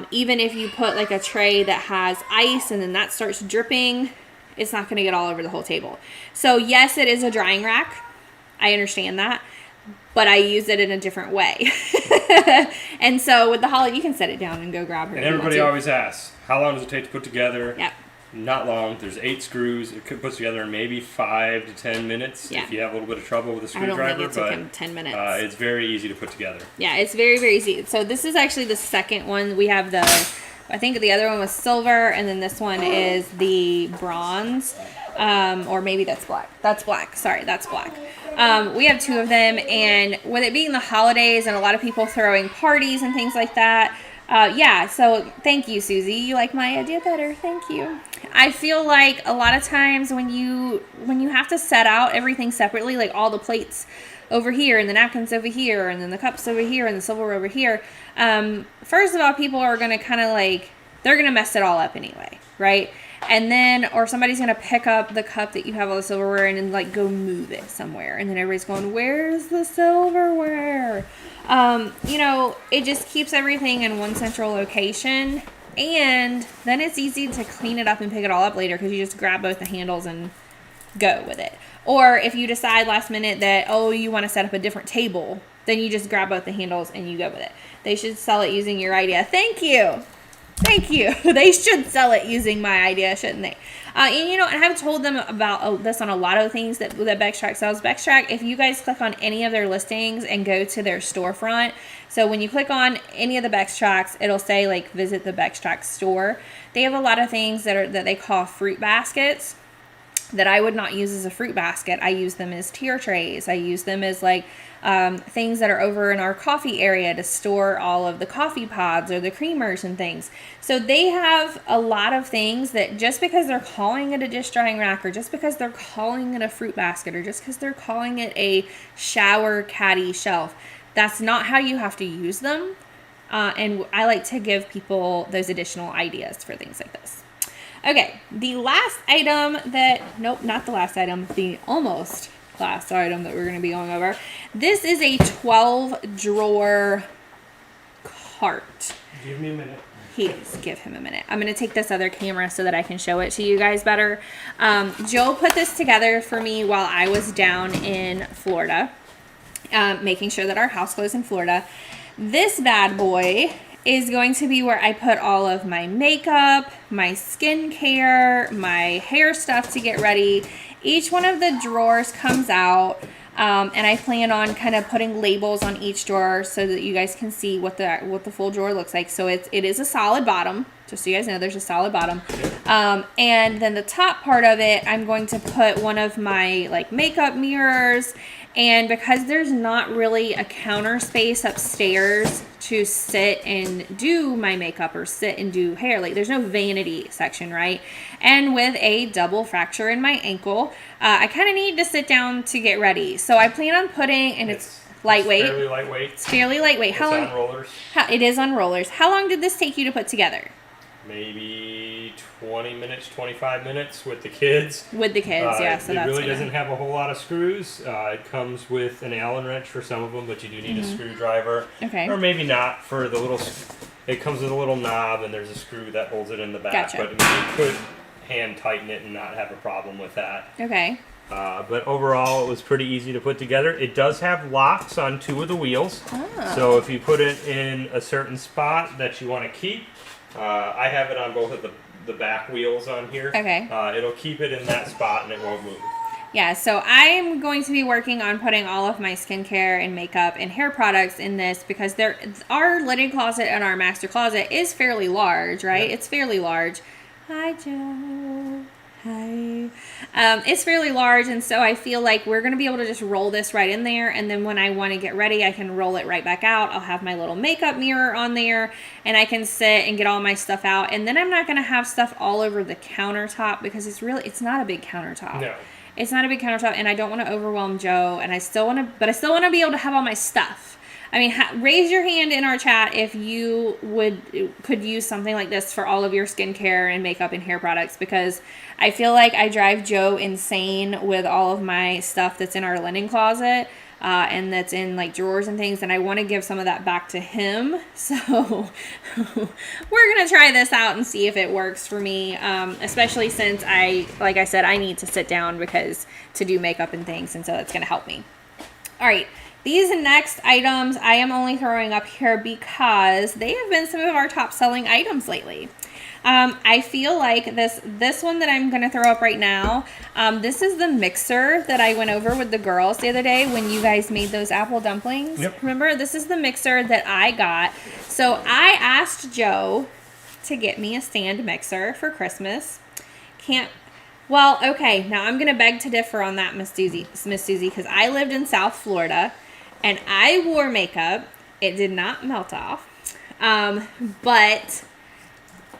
Even if you put like a tray that has ice and then that starts dripping, it's not going to get all over the whole table. So yes, it is a drying rack. I understand that. But I use it in a different way. And so with the holiday, you can set it down and go grab her. And everybody always asks, how long does it take to put together? Yep. Not long. There's 8 screws. It could put together in maybe 5 to 10 minutes if you have a little bit of trouble with a screwdriver. I don't think it took him 10 minutes. It's very easy to put together. Yeah, it's very, very easy. So this is actually the second one. We have I think the other one was silver, and then this one is the bronze. Or maybe that's black. That's black. Sorry, that's black. We have 2 of them, and with it being the holidays and a lot of people throwing parties and things like that, so thank you, Susie. You like my idea better. Thank you. I feel like a lot of times when you have to set out everything separately, like all the plates over here and the napkins over here and then the cups over here and the silverware over here, first of all, people are going to kind of like, they're going to mess it all up anyway, right? And then, or somebody's going to pick up the cup that you have all the silverware in and like go move it somewhere. And then everybody's going, where's the silverware? It just keeps everything in one central location. And then it's easy to clean it up and pick it all up later because you just grab both the handles and go with it. Or if you decide last minute that, you want to set up a different table, then you just grab both the handles and you go with it. They should sell it using your idea. Thank you. They should sell it using my idea, shouldn't they? And you know, and I've told them about this on a lot of things that Bextract sells. Bextract, if you guys click on any of their listings and go to their storefront, so when you click on any of the Bextracts, it'll say like visit the Bextract store. They have a lot of things that they call fruit baskets that I would not use as a fruit basket. I use them as tier trays. I use them as like things that are over in our coffee area to store all of the coffee pods or the creamers and things. So they have a lot of things that just because they're calling it a dish drying rack, or just because they're calling it a fruit basket, or just because they're calling it a shower caddy shelf, that's not how you have to use them. And I like to give people those additional ideas for things like this. Okay, the last item nope, not the last item, the almost last item that we're going to be going over. This is a 12 drawer cart. Give me a minute. Give him a minute. I'm going to take this other camera so that I can show it to you guys better. Joe put this together for me while I was down in Florida, making sure that our house closed in Florida. This bad boy is going to be where I put all of my makeup, my skincare, my hair stuff to get ready. Each one of the drawers comes out, and I plan on kind of putting labels on each drawer so that you guys can see what the full drawer looks like. So it is a solid bottom, just so you guys know there's a solid bottom. And then the top part of it, I'm going to put one of my like makeup mirrors. And because there's not really a counter space upstairs to sit and do my makeup or sit and do hair, like there's no vanity section, right? And with a double fracture in my ankle, I kind of need to sit down to get ready. So I plan on putting, and it's lightweight. It's fairly lightweight. It's fairly lightweight. It's on rollers. It is on rollers. How long did this take you to put together? Maybe 20 minutes, 25 minutes with the kids. With the kids, yeah. So it that's really doesn't have a whole lot of screws. It comes with an Allen wrench for some of them, but you do need a screwdriver. Okay. Or maybe not for the little. It comes with a little knob, and there's a screw that holds it in the back. Gotcha. But I mean, you could hand tighten it and not have a problem with that. Okay. But overall, it was pretty easy to put together. It does have locks on 2 of the wheels. Oh. So if you put it in a certain spot that you want to keep, I have it on both of the back wheels on here. Okay. It'll keep it in that spot and it won't move. Yeah, so I'm going to be working on putting all of my skincare and makeup and hair products in this because our linen closet and our master closet is fairly large, right? Yep. It's fairly large. Hi, Joe. Hi. It's fairly large, and so I feel like we're going to be able to just roll this right in there, and then when I want to get ready, I can roll it right back out. I'll have my little makeup mirror on there, and I can sit and get all my stuff out, and then I'm not going to have stuff all over the countertop because it's not a big countertop. No. It's not a big countertop, and I don't want to overwhelm Joe, and I still want to be able to have all my stuff. I mean, raise your hand in our chat if you could use something like this for all of your skincare and makeup and hair products, because I feel like I drive Joe insane with all of my stuff that's in our linen closet and that's in like drawers and things, and I want to give some of that back to him. So we're going to try this out and see if it works for me, especially since like I said, I need to sit down to do makeup and things, and so that's going to help me. All right. These next items I am only throwing up here because they have been some of our top selling items lately. I feel like this one that I'm going to throw up right now, this is the mixer that I went over with the girls the other day when you guys made those apple dumplings. Yep. Remember, this is the mixer that I got. So I asked Joe to get me a stand mixer for Christmas. Well, okay, now I'm going to beg to differ on that, Miss Susie, because I lived in South Florida. And I wore makeup. It did not melt off. But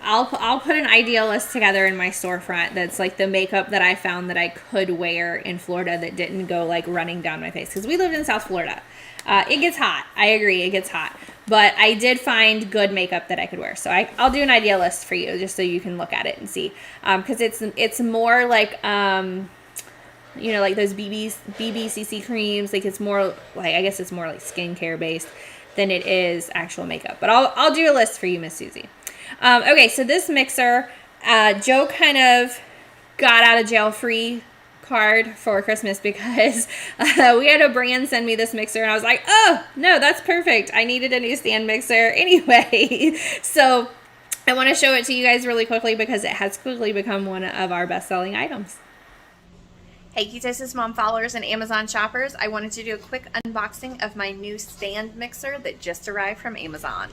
I'll put an idea list together in my storefront that's like the makeup that I found that I could wear in Florida that didn't go like running down my face. Because we lived in South Florida. It gets hot. I agree, it gets hot. But I did find good makeup that I could wear. So I'll do an idea list for you just so you can look at it and see. Because it's more like... like those BBCC creams, like it's more like, I guess it's more like skincare based than it is actual makeup. But I'll do a list for you, Miss Susie. Okay, so this mixer, Joe kind of got out of jail free card for Christmas because we had a brand send me this mixer and I was like, oh, no, that's perfect. I needed a new stand mixer anyway. So I want to show it to you guys really quickly because it has quickly become one of our best-selling items. Hey Ketosis Mom followers and Amazon shoppers, I wanted to do a quick unboxing of my new stand mixer that just arrived from Amazon.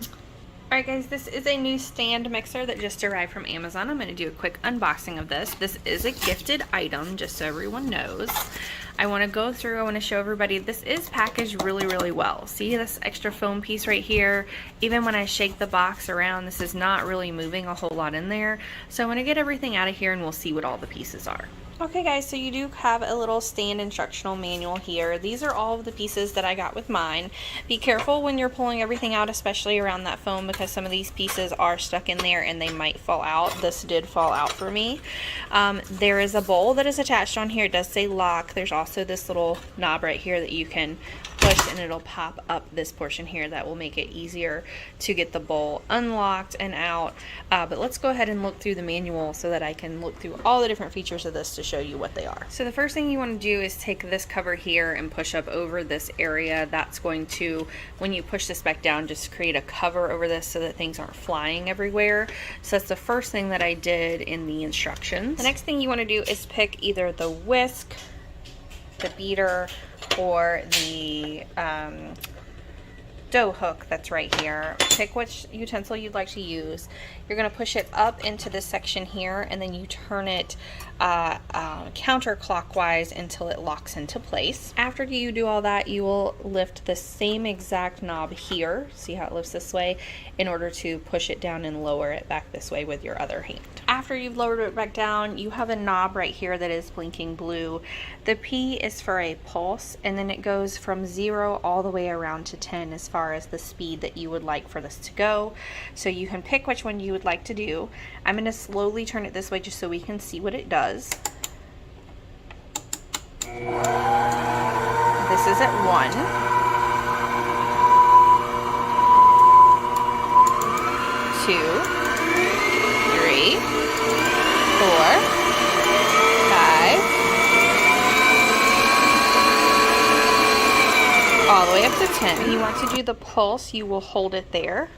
Alright guys, this is a new stand mixer that just arrived from Amazon. I'm going to do a quick unboxing of this. This is a gifted item, just so everyone knows. I want to go through, I want to show everybody, this is packaged really, really well. See this extra foam piece right here? Even when I shake the box around, this is not really moving a whole lot in there. So I'm going to get everything out of here and we'll see what all the pieces are. Okay guys, so you do have a little stand instructional manual here. These are all of the pieces that I got with mine. Be careful when you're pulling everything out, especially around that foam, because some of these pieces are stuck in there and they might fall out. This did fall out for me. There is a bowl that is attached on here. It does say lock. There's also this little knob right here that you can push and it'll pop up this portion here. That will make it easier to get the bowl unlocked and out. But let's go ahead and look through the manual so that I can look through all the different features of this to show you what they are. So the first thing you want to do is take this cover here and push up over this area. That's going to, when you push this back down, just create a cover over this so that things aren't flying everywhere. So that's the first thing that I did in the instructions. The next thing you want to do is pick either the whisk, the beater, or the dough hook that's right here. Pick which utensil you'd like to use. You're going to push it up into this section here and then you turn it counterclockwise until it locks into place. After you do all that, you will lift the same exact knob here. See how it lifts this way? In order to push it down and lower it back this way with your other hand. After you've lowered it back down, you have a knob right here that is blinking blue. The P is for a pulse, and then it goes from 0 all the way around to 10 as far as the speed that you would like for this to go. So you can pick which one you would like to do. I'm going to slowly turn it this way just so we can see what it does. This is at 1. 2, 3, 4, 5, all the way up to 10. When you want to do the pulse, you will hold it there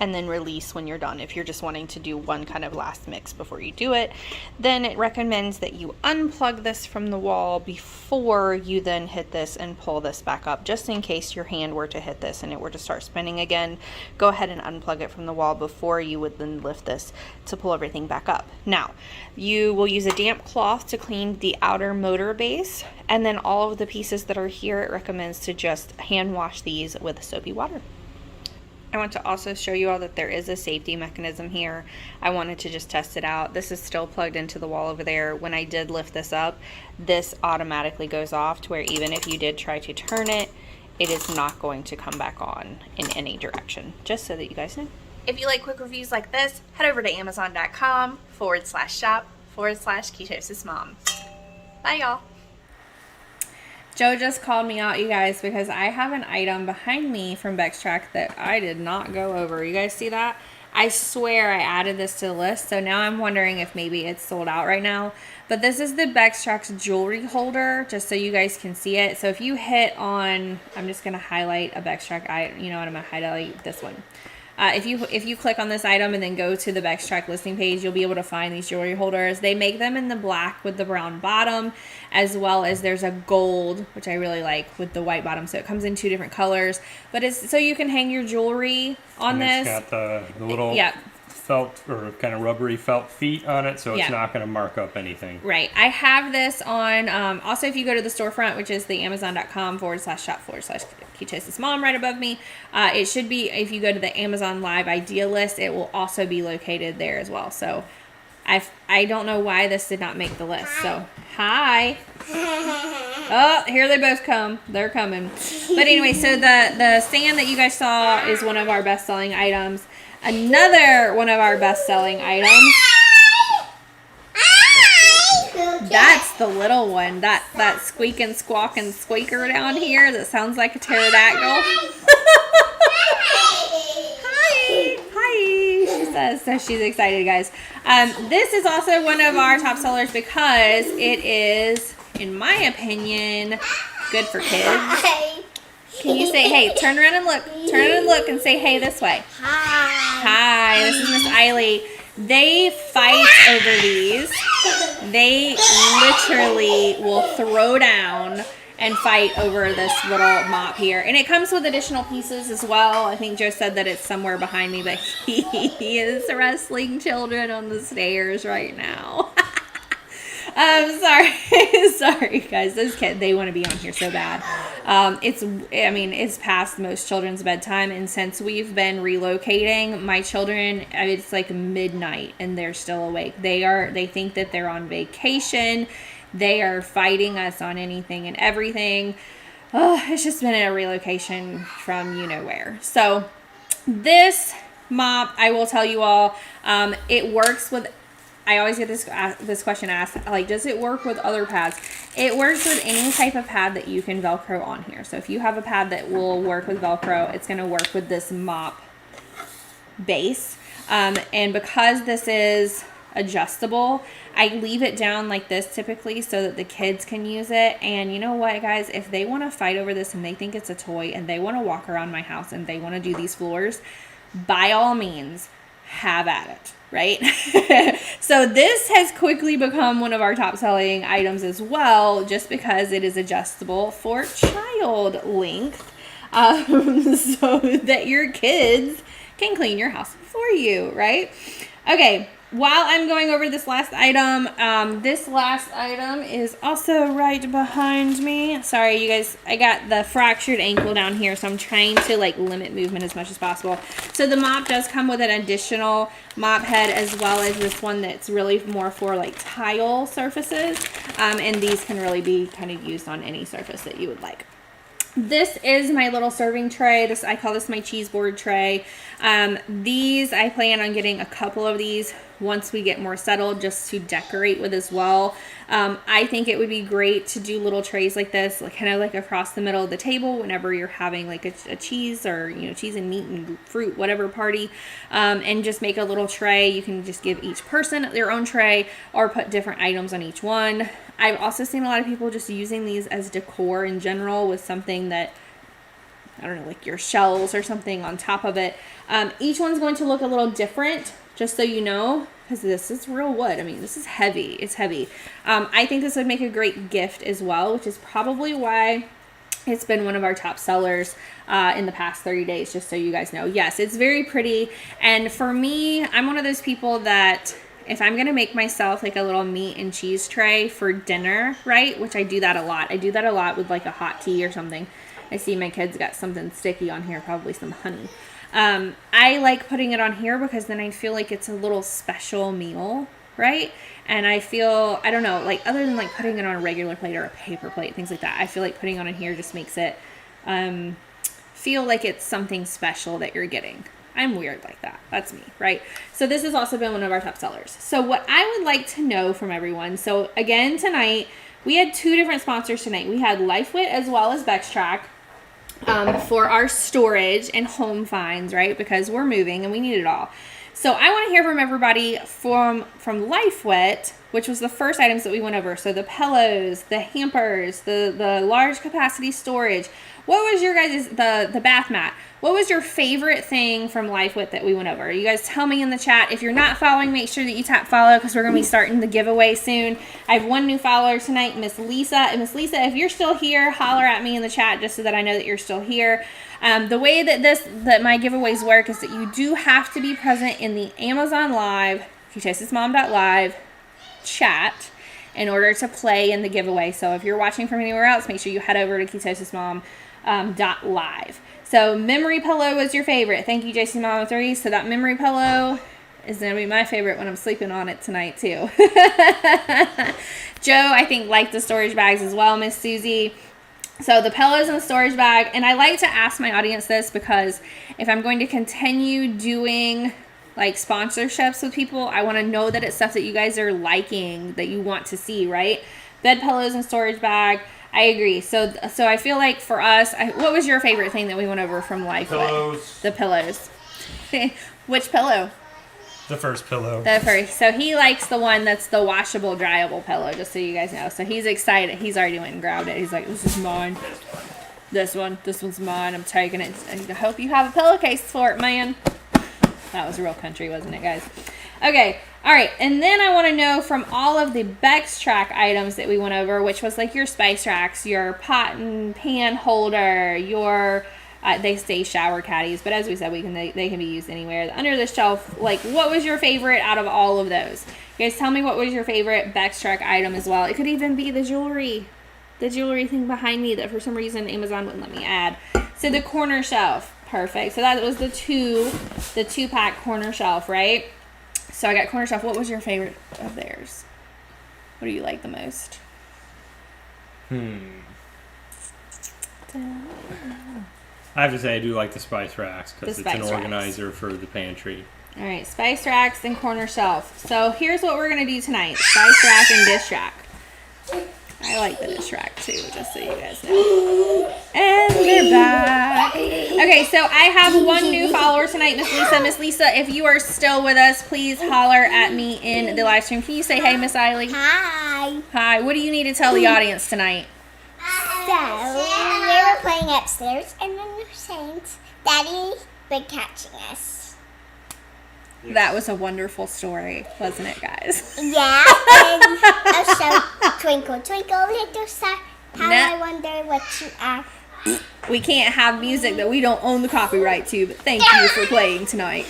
and then release when you're done. If you're just wanting to do one kind of last mix before you do it, then it recommends that you unplug this from the wall before you then hit this and pull this back up, just in case your hand were to hit this and it were to start spinning again. Go ahead and unplug it from the wall before you would then lift this to pull everything back up. Now, you will use a damp cloth to clean the outer motor base, and then all of the pieces that are here, it recommends to just hand wash these with soapy water. I want to also show you all that there is a safety mechanism here. I wanted to just test it out. This is still plugged into the wall over there. When I did lift this up, this automatically goes off to where even if you did try to turn it, it is not going to come back on in any direction, just so that you guys know. If you like quick reviews like this, head over to amazon.com/shop/Ketosis Mom. Bye y'all. Joe just called me out, you guys, because I have an item behind me from Bextract that I did not go over. You guys see that? I swear I added this to the list, so now I'm wondering if maybe it's sold out right now. But this is the Bextract jewelry holder, just so you guys can see it. So if you hit on, I'm just going to highlight a Bextract, you know what, I'm going to highlight this one. If you click on this item and then go to the Bextract listing page, you'll be able to find these jewelry holders. They make them in the black with the brown bottom, as well as there's a gold, which I really like, with the white bottom. So it comes in 2 different colors, but it's so you can hang your jewelry on this. It's got the little felt or kind of rubbery felt feet on it, so it's not going to mark up anything. Right. I have this on, also if you go to the storefront, which is the amazon.com/shop/Ketosis Mom right above me, it should be, if you go to the Amazon Live idea list, it will also be located there as well. So I don't know why this did not make the list. So, hi. Oh, here they both come. They're coming. But anyway, so the stand that you guys saw is one of our best-selling items. Another one of our best-selling items. That's the little one. That squeak and squawk and squeaker down here that sounds like a pterodactyl. Hi, she says. So she's excited, guys. This is also one of our top sellers because it is, in my opinion, good for kids. Can you say, hey, turn around and look. Turn around and look and say, hey, this way. Hi, this is Miss Eiley. They fight over these. They literally will throw down and fight over this little mop here. And it comes with additional pieces as well. I think Joe said that it's somewhere behind me, but he is wrestling children on the stairs right now. I'm sorry guys, those kids, they want to be on here so bad. It's past most children's bedtime, and since we've been relocating, my children, it's like midnight and they're still awake. They think that they're on vacation. They are fighting us on anything and everything. Oh, it's just been a relocation from you know where. So this mop, I will tell you all, it works with, I always get this question asked, like, does it work with other pads? It works with any type of pad that you can Velcro on here. So if you have a pad that will work with Velcro, it's going to work with this mop base. And because this is adjustable, I leave it down like this typically so that the kids can use it. And you know what, guys, if they want to fight over this and they think it's a toy and they want to walk around my house and they want to do these floors, by all means, have at it, right? So this has quickly become one of our top selling items as well, just because it is adjustable for child length, so that your kids can clean your house for you, right? Okay, while I'm going over this last item is also right behind me. Sorry, you guys, I got the fractured ankle down here, so I'm trying to like limit movement as much as possible. So the mop does come with an additional mop head, as well as this one that's really more for like tile surfaces. And these can really be kind of used on any surface that you would like. This is my little serving tray. I call this my cheese board tray. These, I plan on getting a couple of these once we get more settled, just to decorate with as well. I think it would be great to do little trays like this, like kind of like across the middle of the table whenever you're having like a cheese or, you know, cheese and meat and fruit, whatever party, and just make a little tray. You can just give each person their own tray or put different items on each one. I've also seen a lot of people just using these as decor in general with something that, I don't know, like your shells or something on top of it. Each one's going to look a little different, just so you know, because this is real wood. I mean, this is heavy. It's heavy. I think this would make a great gift as well, which is probably why it's been one of our top sellers in the past 30 days, just so you guys know. Yes, it's very pretty. And for me, I'm one of those people that if I'm going to make myself like a little meat and cheese tray for dinner, right, which I do that a lot. I do that a lot with like a hot tea or something. I see my kids got something sticky on here, probably some honey. I like putting it on here because then I feel like it's a little special meal, right? And I feel, I don't know, like other than like putting it on a regular plate or a paper plate, things like that, I feel like putting it on here just makes it feel like it's something special that you're getting. I'm weird like that. That's me, right? So this has also been one of our top sellers. So what I would like to know from everyone, so again tonight, we had two different sponsors tonight. We had LifeWit as well as Bextrack. For our storage and home finds, right? Because we're moving and we need it all. So I want to hear from everybody from LifeWit, which was the first items that we went over. So the pillows, the hampers, the large capacity storage. What was your guys' the bath mat? What was your favorite thing from LifeWit that we went over? You guys tell me in the chat. If you're not following, make sure that you tap follow, because we're going to be starting the giveaway soon. I have one new follower tonight, Miss Lisa. And Miss Lisa, if you're still here, holler at me in the chat just so that I know that you're still here. The way that my giveaways work is that you do have to be present in the Amazon Live, KetosisMom.live chat in order to play in the giveaway. So if you're watching from anywhere else, make sure you head over to KetosisMom.live. So memory pillow was your favorite. Thank you, JC Mama 3. So that memory pillow is going to be my favorite when I'm sleeping on it tonight too. Joe, I think, liked the storage bags as well, Miss Susie. So the pillows in the storage bag. And I like to ask my audience this because if I'm going to continue doing like sponsorships with people, I want to know that it's stuff that you guys are liking, that you want to see, right? Bed pillows and storage bag. I agree. So I feel like for us, what was your favorite thing that we went over from LifeWit? Pillows. The pillows. Which pillow? The first pillow. The first. So he likes the one that's the washable, dryable pillow, just so you guys know. So he's excited. He's already went and grabbed it. He's like, this is mine. This one's mine. I'm taking it. I hope you have a pillowcase for it, man. That was real country, wasn't it, guys? Okay, all right. And then I want to know from all of the Bex Track items that we went over, which was like your spice racks, your pot and pan holder, your they say shower caddies, but as we said, they can be used anywhere. The under the shelf, like, what was your favorite out of all of those? You guys, tell me what was your favorite Bex Track item as well. It could even be the jewelry thing behind me that for some reason Amazon wouldn't let me add. So the corner shelf, perfect. So that was the two pack corner shelf, right? So I got corner shelf. What was your favorite of theirs? What do you like the most? I have to say I do like the spice racks because it's an organizer for the pantry. All right, spice racks and corner shelf. So here's what we're going to do tonight. Spice rack and dish rack. I like the dish rack too, just so you guys know. And we're back. Okay, so I have one new follower tonight, Miss Lisa. Miss Lisa, if you are still with us, please holler at me in the live stream. Can you say hey, Miss Eiley? Hi. Hi. What do you need to tell the audience tonight? So, we were playing upstairs, and then we were saying, Daddy's been catching us. That was a wonderful story, wasn't it, guys? Yeah, and also, twinkle, twinkle, little star, how I wonder what you are. We can't have music that we don't own the copyright to, but thank you for playing tonight.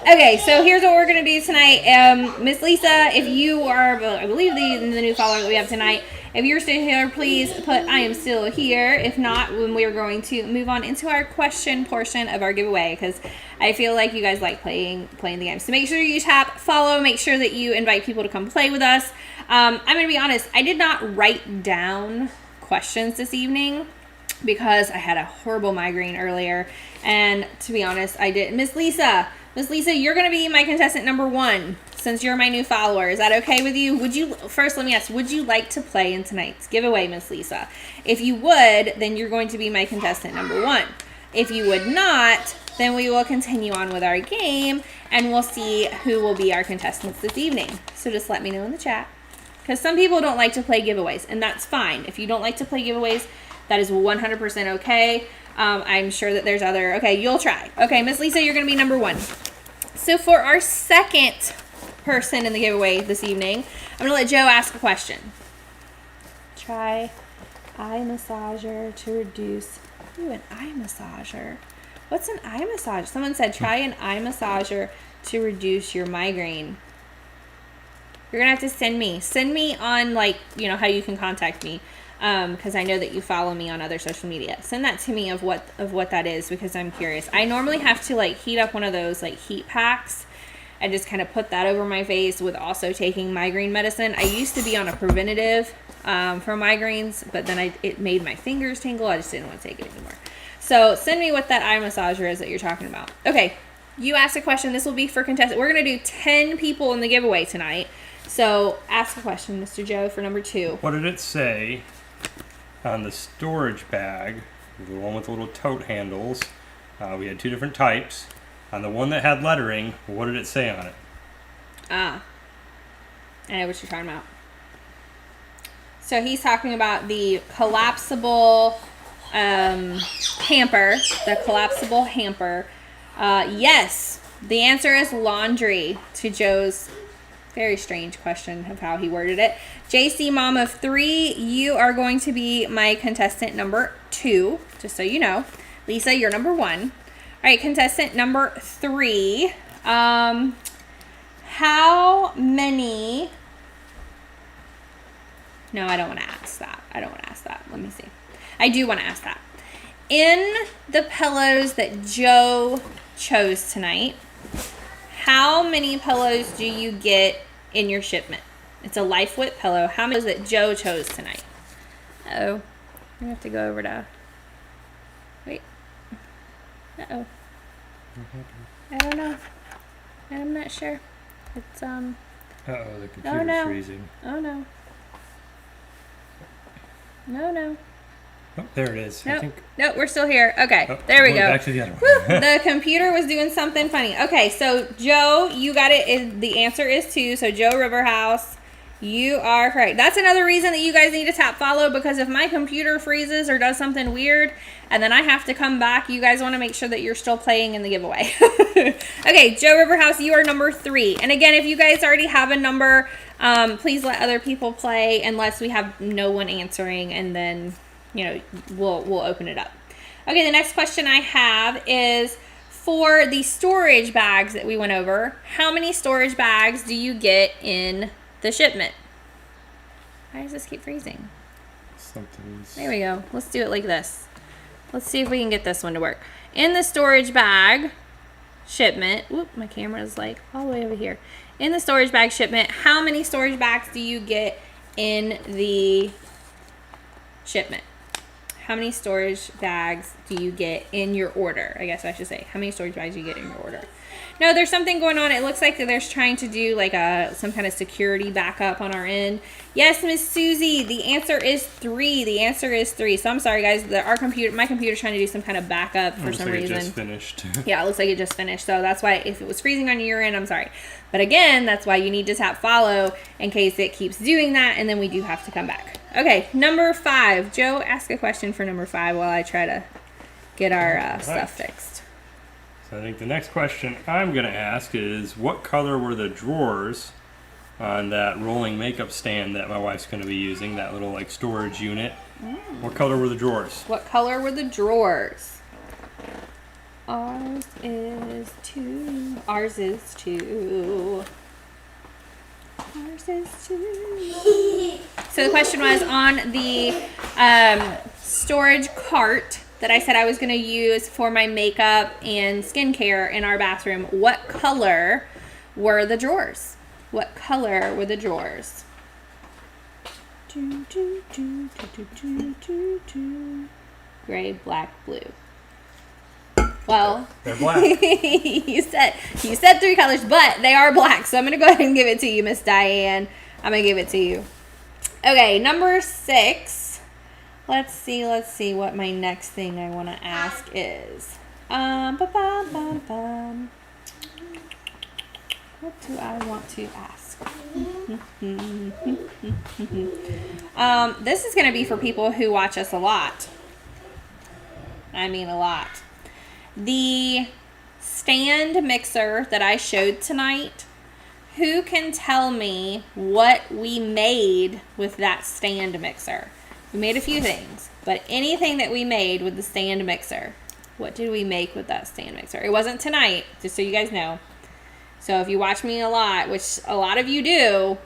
Okay, so here's what we're going to do tonight. Miss Lisa, if you are, I believe the new follower that we have tonight, if you're still here, please put I am still here. If not, when we're going to move on into our question portion of our giveaway, because I feel like you guys like playing the game. So make sure you tap follow. Make sure that you invite people to come play with us. I'm going to be honest. I did not write down questions this evening because I had a horrible migraine earlier. And to be honest, I didn't. Miss Lisa, you're going to be my contestant number 1 since you're my new follower. Is that okay with you? First, let me ask, would you like to play in tonight's giveaway, Miss Lisa? If you would, then you're going to be my contestant number 1. If you would not, then we will continue on with our game and we'll see who will be our contestants this evening. So just let me know in the chat. Because some people don't like to play giveaways, and that's fine. If you don't like to play giveaways, that is 100% okay. I'm sure that there's other, okay, you'll try. Okay, Miss Lisa, you're going to be number 1. So for our second person in the giveaway this evening, I'm going to let Joe ask a question. Try eye massager to reduce, an eye massager. What's an eye massager? Someone said try an eye massager to reduce your migraine. You're going to have to send me on, like, you know, how you can contact me. Because I know that you follow me on other social media. Send that to me of what that is, because I'm curious. I normally have to like heat up one of those like heat packs and just kind of put that over my face with also taking migraine medicine. I used to be on a preventative for migraines, but then it made my fingers tingle. I just didn't want to take it anymore. So send me what that eye massager is that you're talking about. Okay, you asked a question. This will be for contestant. We're going to do 10 people in the giveaway tonight. So ask a question, Mr. Joe, for number 2. What did it say on the storage bag, the one with the little tote handles? We had 2 different types. On the one that had lettering, what did it say on it? I know what you're talking about. So he's talking about the collapsible hamper. The collapsible hamper. Yes, the answer is laundry to Joe's very strange question of how he worded it. JC Mom of 3, you are going to be my contestant number 2, just so you know. Lisa, you're number 1. All right, contestant number 3. How many... No, I don't want to ask that. Let me see. I do want to ask that. In the pillows that Joe chose tonight, how many pillows do you get in your shipment? It's a life width pillow. How many that Joe chose tonight? Uh-oh. I have to go over to... Wait. Uh-oh. I don't know. I'm not sure. It's, Uh-oh, the computer's freezing. Oh, no. No. Oh, there it is. Nope. Nope, we're still here. Okay, Oh, there we go. Back to the other one. The computer was doing something funny. Okay, so Joe, you got it. The answer is 2. So Joe Riverhouse, You are correct. That's another reason that you guys need to tap follow, because if my computer freezes or does something weird and then I have to come back, you guys want to make sure that you're still playing in the giveaway. Okay, Joe Riverhouse, you are number 3. And again, if you guys already have a number, please let other people play unless we have no one answering, and then, you know, we'll open it up. Okay, the next question I have is, for the storage bags that we went over, how many storage bags do you get in the shipment? Why does this keep freezing? Something's... There we go. Let's do it like this. Let's see if we can get this one to work. In the storage bag shipment, whoop, my camera is like all the way over here. In the storage bag shipment, how many storage bags do you get in the shipment? How many storage bags do you get in your order? I guess I should say, how many storage bags do you get in your order? No, there's something going on. It looks like that they're trying to do like some kind of security backup on our end. Yes, Miss Susie, the answer is 3. The answer is 3. So I'm sorry, guys. My computer's trying to do some kind of backup for some reason. It just finished. Yeah, it looks like it just finished. So that's why, if it was freezing on your end, I'm sorry. But again, that's why you need to tap follow in case it keeps doing that, and then we do have to come back. Okay, number 5. Joe, ask a question for number 5 while I try to get our stuff fixed. So I think the next question I'm going to ask is, what color were the drawers on that rolling makeup stand that my wife's going to be using, that little like storage unit? What color were the drawers? What color were the drawers? Ours is 2. Ours is 2. Ours is 2. So the question was, on the storage cart that I said I was going to use for my makeup and skincare in our bathroom, what color were the drawers? What color were the drawers? Gray, black, blue. Well, they're black. you said 3 colors, but they are black. So I'm going to go ahead and give it to you, Miss Diane. I'm going to give it to you. Okay, number 6. Let's see what my next thing I want to ask is. What do I want to ask? This is going to be for people who watch us a lot. I mean a lot. The stand mixer that I showed tonight, who can tell me what we made with that stand mixer? We made a few things, but anything that we made with the stand mixer, what did we make with that stand mixer? It wasn't tonight, just so you guys know. So if you watch me a lot, which a lot of you do,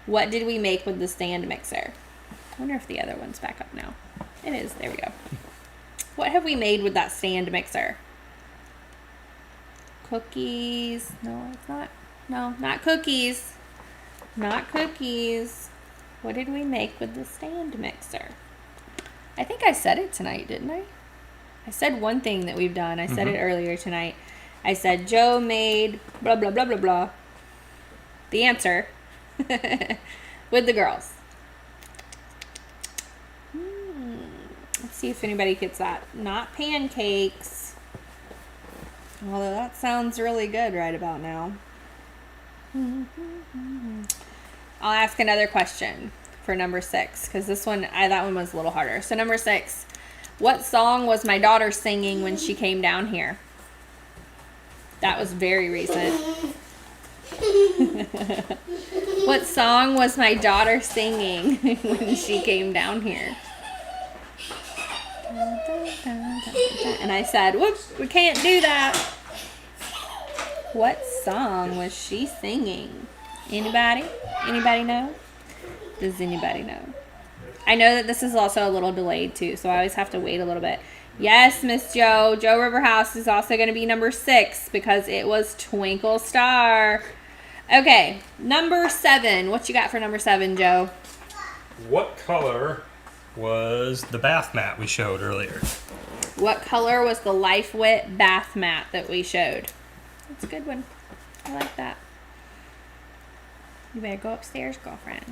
what did we make with the stand mixer? I wonder if the other one's back up now. It is, there we go. What have we made with that stand mixer? Cookies. No, it's not. No, not cookies. Not cookies. What did we make with the stand mixer? I think I said it tonight, didn't I? I said one thing that we've done. I said it earlier tonight. I said Joe made blah, blah, blah, blah, blah. The answer with the girls. Let's see if anybody gets that. Not pancakes. Although that sounds really good right about now. I'll ask another question for number 6, because this one, that one was a little harder. So number 6, what song was my daughter singing when she came down here? That was very recent. What song was my daughter singing when she came down here? And I said, whoops, we can't do that. What song was she singing? Anybody? Anybody know? Does anybody know? I know that this is also a little delayed too, so I always have to wait a little bit. Yes, Miss Joe. Joe Riverhouse is also going to be number 6 because it was Twinkle Star. Okay, number 7. What you got for number 7, Joe? What color was the bath mat we showed earlier? What color was the Life Wit bath mat that we showed? That's a good one. I like that. You better go upstairs, girlfriend.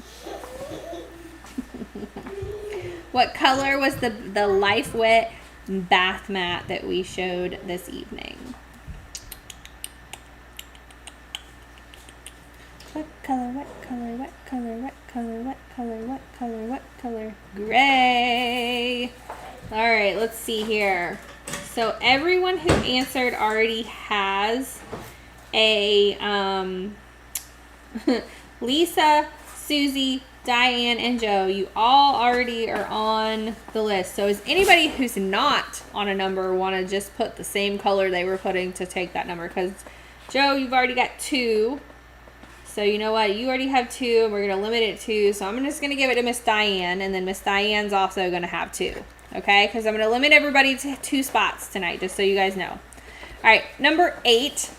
What color was the Life Wit bath mat that we showed this evening? What color, what color, what color, what color, what color, what color, what color? Gray. All right, let's see here. So everyone who answered already has a Lisa, Susie, Diane, and Joe. You all already are on the list. So is anybody who's not on a number want to just put the same color they were putting to take that number? Because Joe, you've already got 2. So you know what? You already have 2, and we're going to limit it to 2. So I'm just going to give it to Miss Diane, and then Miss Diane's also going to have 2. Okay? Because I'm going to limit everybody to 2 spots tonight, just so you guys know. All right, number 8.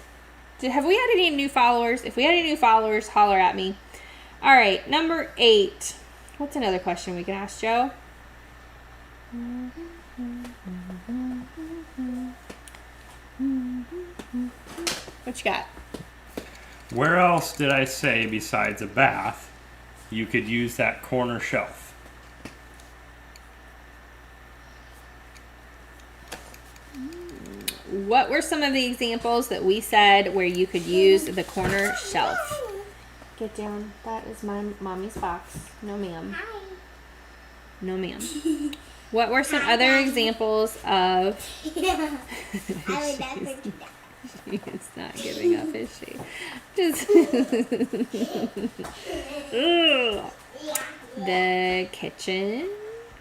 Have we had any new followers? If we had any new followers, holler at me. All right, number 8. What's another question we can ask Joe? What you got? Where else did I say besides a bath you could use that corner shelf? What were some of the examples that we said where you could use the corner shelf? Get down. That is my mommy's box. No, ma'am. No, ma'am. What were some other examples of... She is not giving up, is she? Just the kitchen.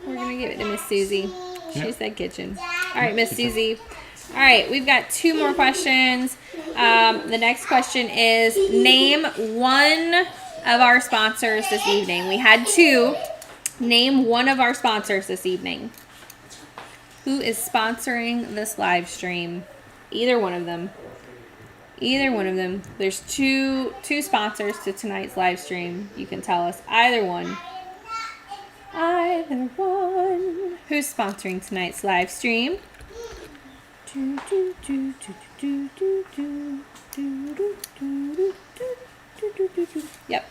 We're going to give it to Miss Susie. She said kitchen. All right, Miss Susie. All right, we've got 2 more questions. The next question is, name one of our sponsors this evening. We had 2. Name one of our sponsors this evening. Who is sponsoring this live stream? Either one of them. Either one of them. There's two sponsors to tonight's live stream. You can tell us either one. Either one. Who's sponsoring tonight's live stream? Yep.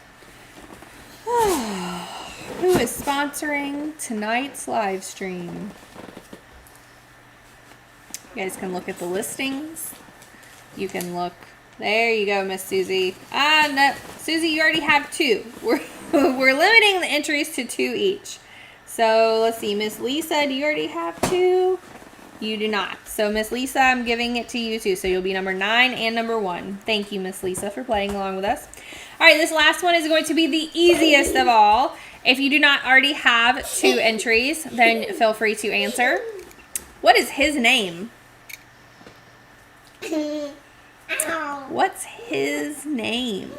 Who is sponsoring tonight's live stream? You guys can look at the listings. You can look. There you go, Miss Susie. No, Susie, you already have 2. We're limiting the entries to 2 each. So let's see, Miss Lisa, do you already have 2? You do not. So Miss Lisa, I'm giving it to you too. So you'll be number 9 and number 1. Thank you, Miss Lisa, for playing along with us. All right, this last one is going to be the easiest of all. If you do not already have 2 entries, then feel free to answer. What is his name? What's his name?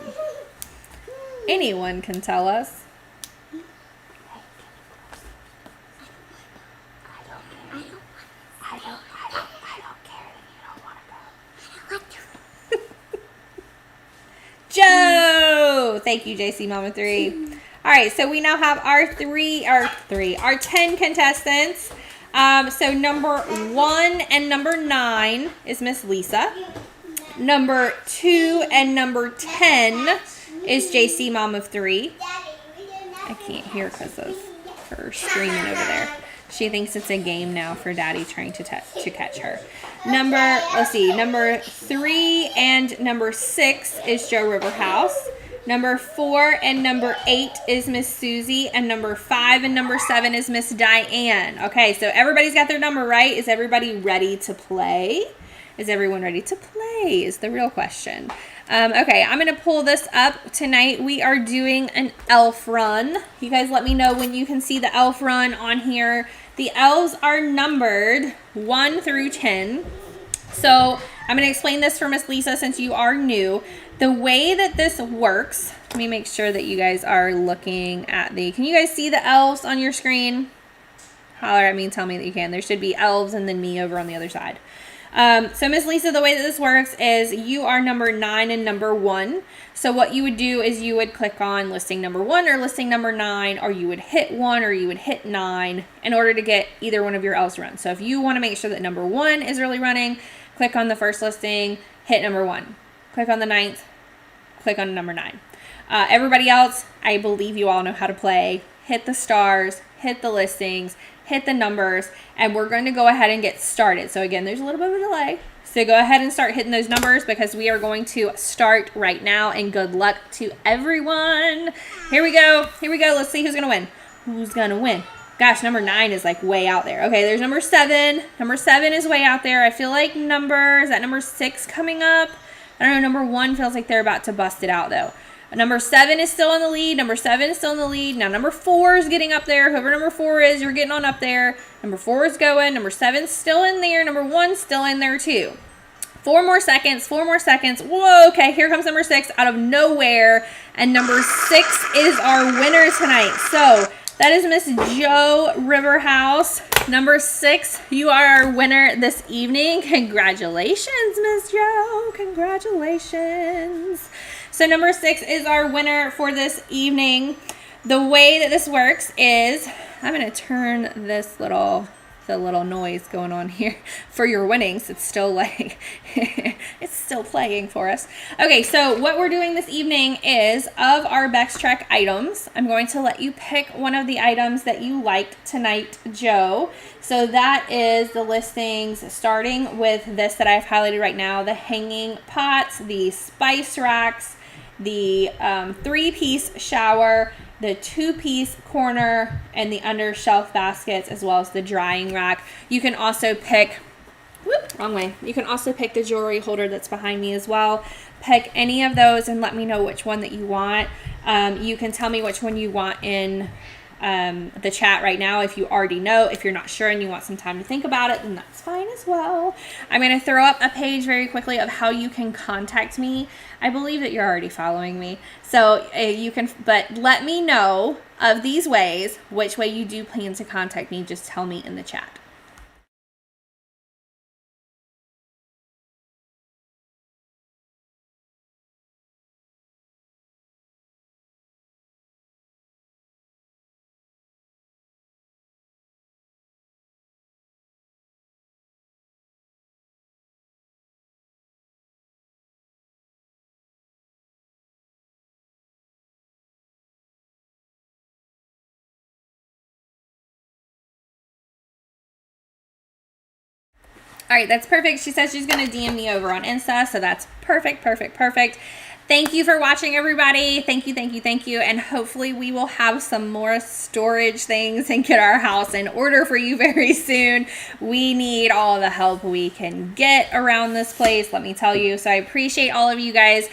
Anyone can tell us. I don't care that you don't want to go. Joe! Thank you, JC Mama 3. All right, so we now have our 10 contestants. So number 1 and number 9 is Miss Lisa. Number 2 and number 10 is JC Mom of 3. I can't hear because of her screaming over there. She thinks it's a game now for Daddy trying to catch her. Number 3 and number 6 is Joe Riverhouse. Number 4 and number 8 is Miss Susie, and number 5 and number 7 is Miss Diane. Okay, so everybody's got their number right. Is everybody ready to play? Is everyone ready to play is the real question. Okay, I'm going to pull this up. Tonight we are doing an elf run. You guys let me know when you can see the elf run on here. The elves are numbered 1 through 10. So I'm going to explain this for Miss Lisa since you are new. The way that this works, let me make sure that you guys are looking at can you guys see the elves on your screen? Holler at me and tell me that you can. There should be elves and then me over on the other side. So Miss Lisa, the way that this works is you are number 9 and number 1. So what you would do is you would click on listing number 1 or listing number 9, or you would hit 1 or you would hit 9 in order to get either one of your elves run. So if you want to make sure that number 1 is really running, click on the first listing, hit number 1. Click on the 9th, click on number 9. Everybody else, I believe you all know how to play. Hit the stars, hit the listings, hit the numbers, and we're going to go ahead and get started. So again, there's a little bit of a delay. So go ahead and start hitting those numbers because we are going to start right now, and good luck to everyone. Here we go. Here we go. Let's see who's going to win. Who's going to win? Gosh, number 9 is like way out there. Okay, there's number 7. Number 7 is way out there. I feel like is that number 6 coming up? I don't know. Number 1 feels like they're about to bust it out though. Number 7 is still in the lead. Number 7 is still in the lead. Now number 4 is getting up there. Whoever number 4 is, you're getting on up there. Number 4 is going. Number 7 is still in there. Number 1's still in there too. 4 more seconds. 4 more seconds. Whoa, okay, here comes number 6 out of nowhere. And number 6 is our winner tonight. So that is Miss Joe Riverhouse. Number 6, you are our winner this evening. Congratulations, Miss Joe. Congratulations. So number 6 is our winner for this evening. The way that this works is, I'm going to turn this the little noise going on here for your winnings. It's still like, it's still playing for us. Okay, so what we're doing this evening is, of our Bex Trek items, I'm going to let you pick one of the items that you liked tonight, Joe. So that is the listings, starting with this that I've highlighted right now, the hanging pots, the spice racks, the 3-piece shower, the 2-piece corner, and the under shelf baskets, as well as the drying rack. You can also pick, wrong way. You can also pick the jewelry holder that's behind me as well. Pick any of those and let me know which one that you want. You can tell me which one you want in the chat right now if you already know. If you're not sure and you want some time to think about it, then that's fine as well. I'm going to throw up a page very quickly of how you can contact me. I believe that you're already following me, so you can, but let me know of these ways which way you do plan to contact me. Just tell me in the chat. All right, that's perfect. She says she's going to DM me over on Insta, so that's perfect, perfect, perfect. Thank you for watching, everybody. Thank you, thank you, thank you. And hopefully we will have some more storage things and get our house in order for you very soon. We need all the help we can get around this place, let me tell you. So I appreciate all of you guys.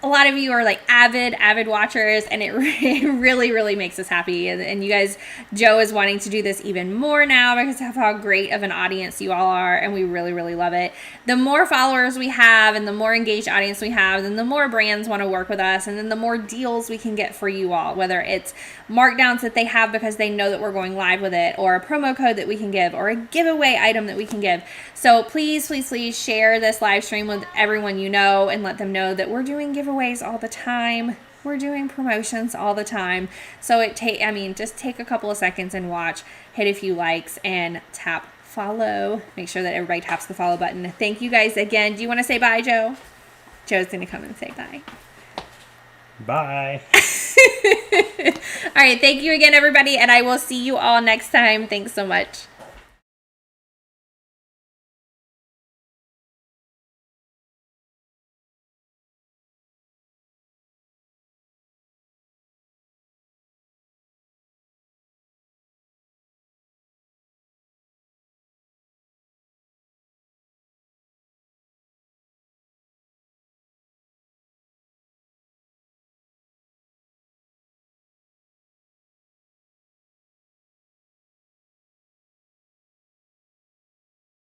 A lot of you are like avid watchers, and it really, really makes us happy. And you guys, Joe is wanting to do this even more now because of how great of an audience you all are, and we really, really love it. The more followers we have and the more engaged audience we have, then the more brands want to work with us, and then the more deals we can get for you all, whether it's markdowns that they have because they know that we're going live with it, or a promo code that we can give, or a giveaway item that we can give. So please, please, please share this live stream with everyone you know and let them know that we're doing giveaways all the time. We're doing promotions all the time. So just take a couple of seconds and watch, hit a few likes, and tap follow. Make sure that everybody taps the follow button. Thank you guys again. Do you want to say bye, Joe? Joe's going to come and say bye. Bye. All right. Thank you again, everybody. And I will see you all next time. Thanks so much.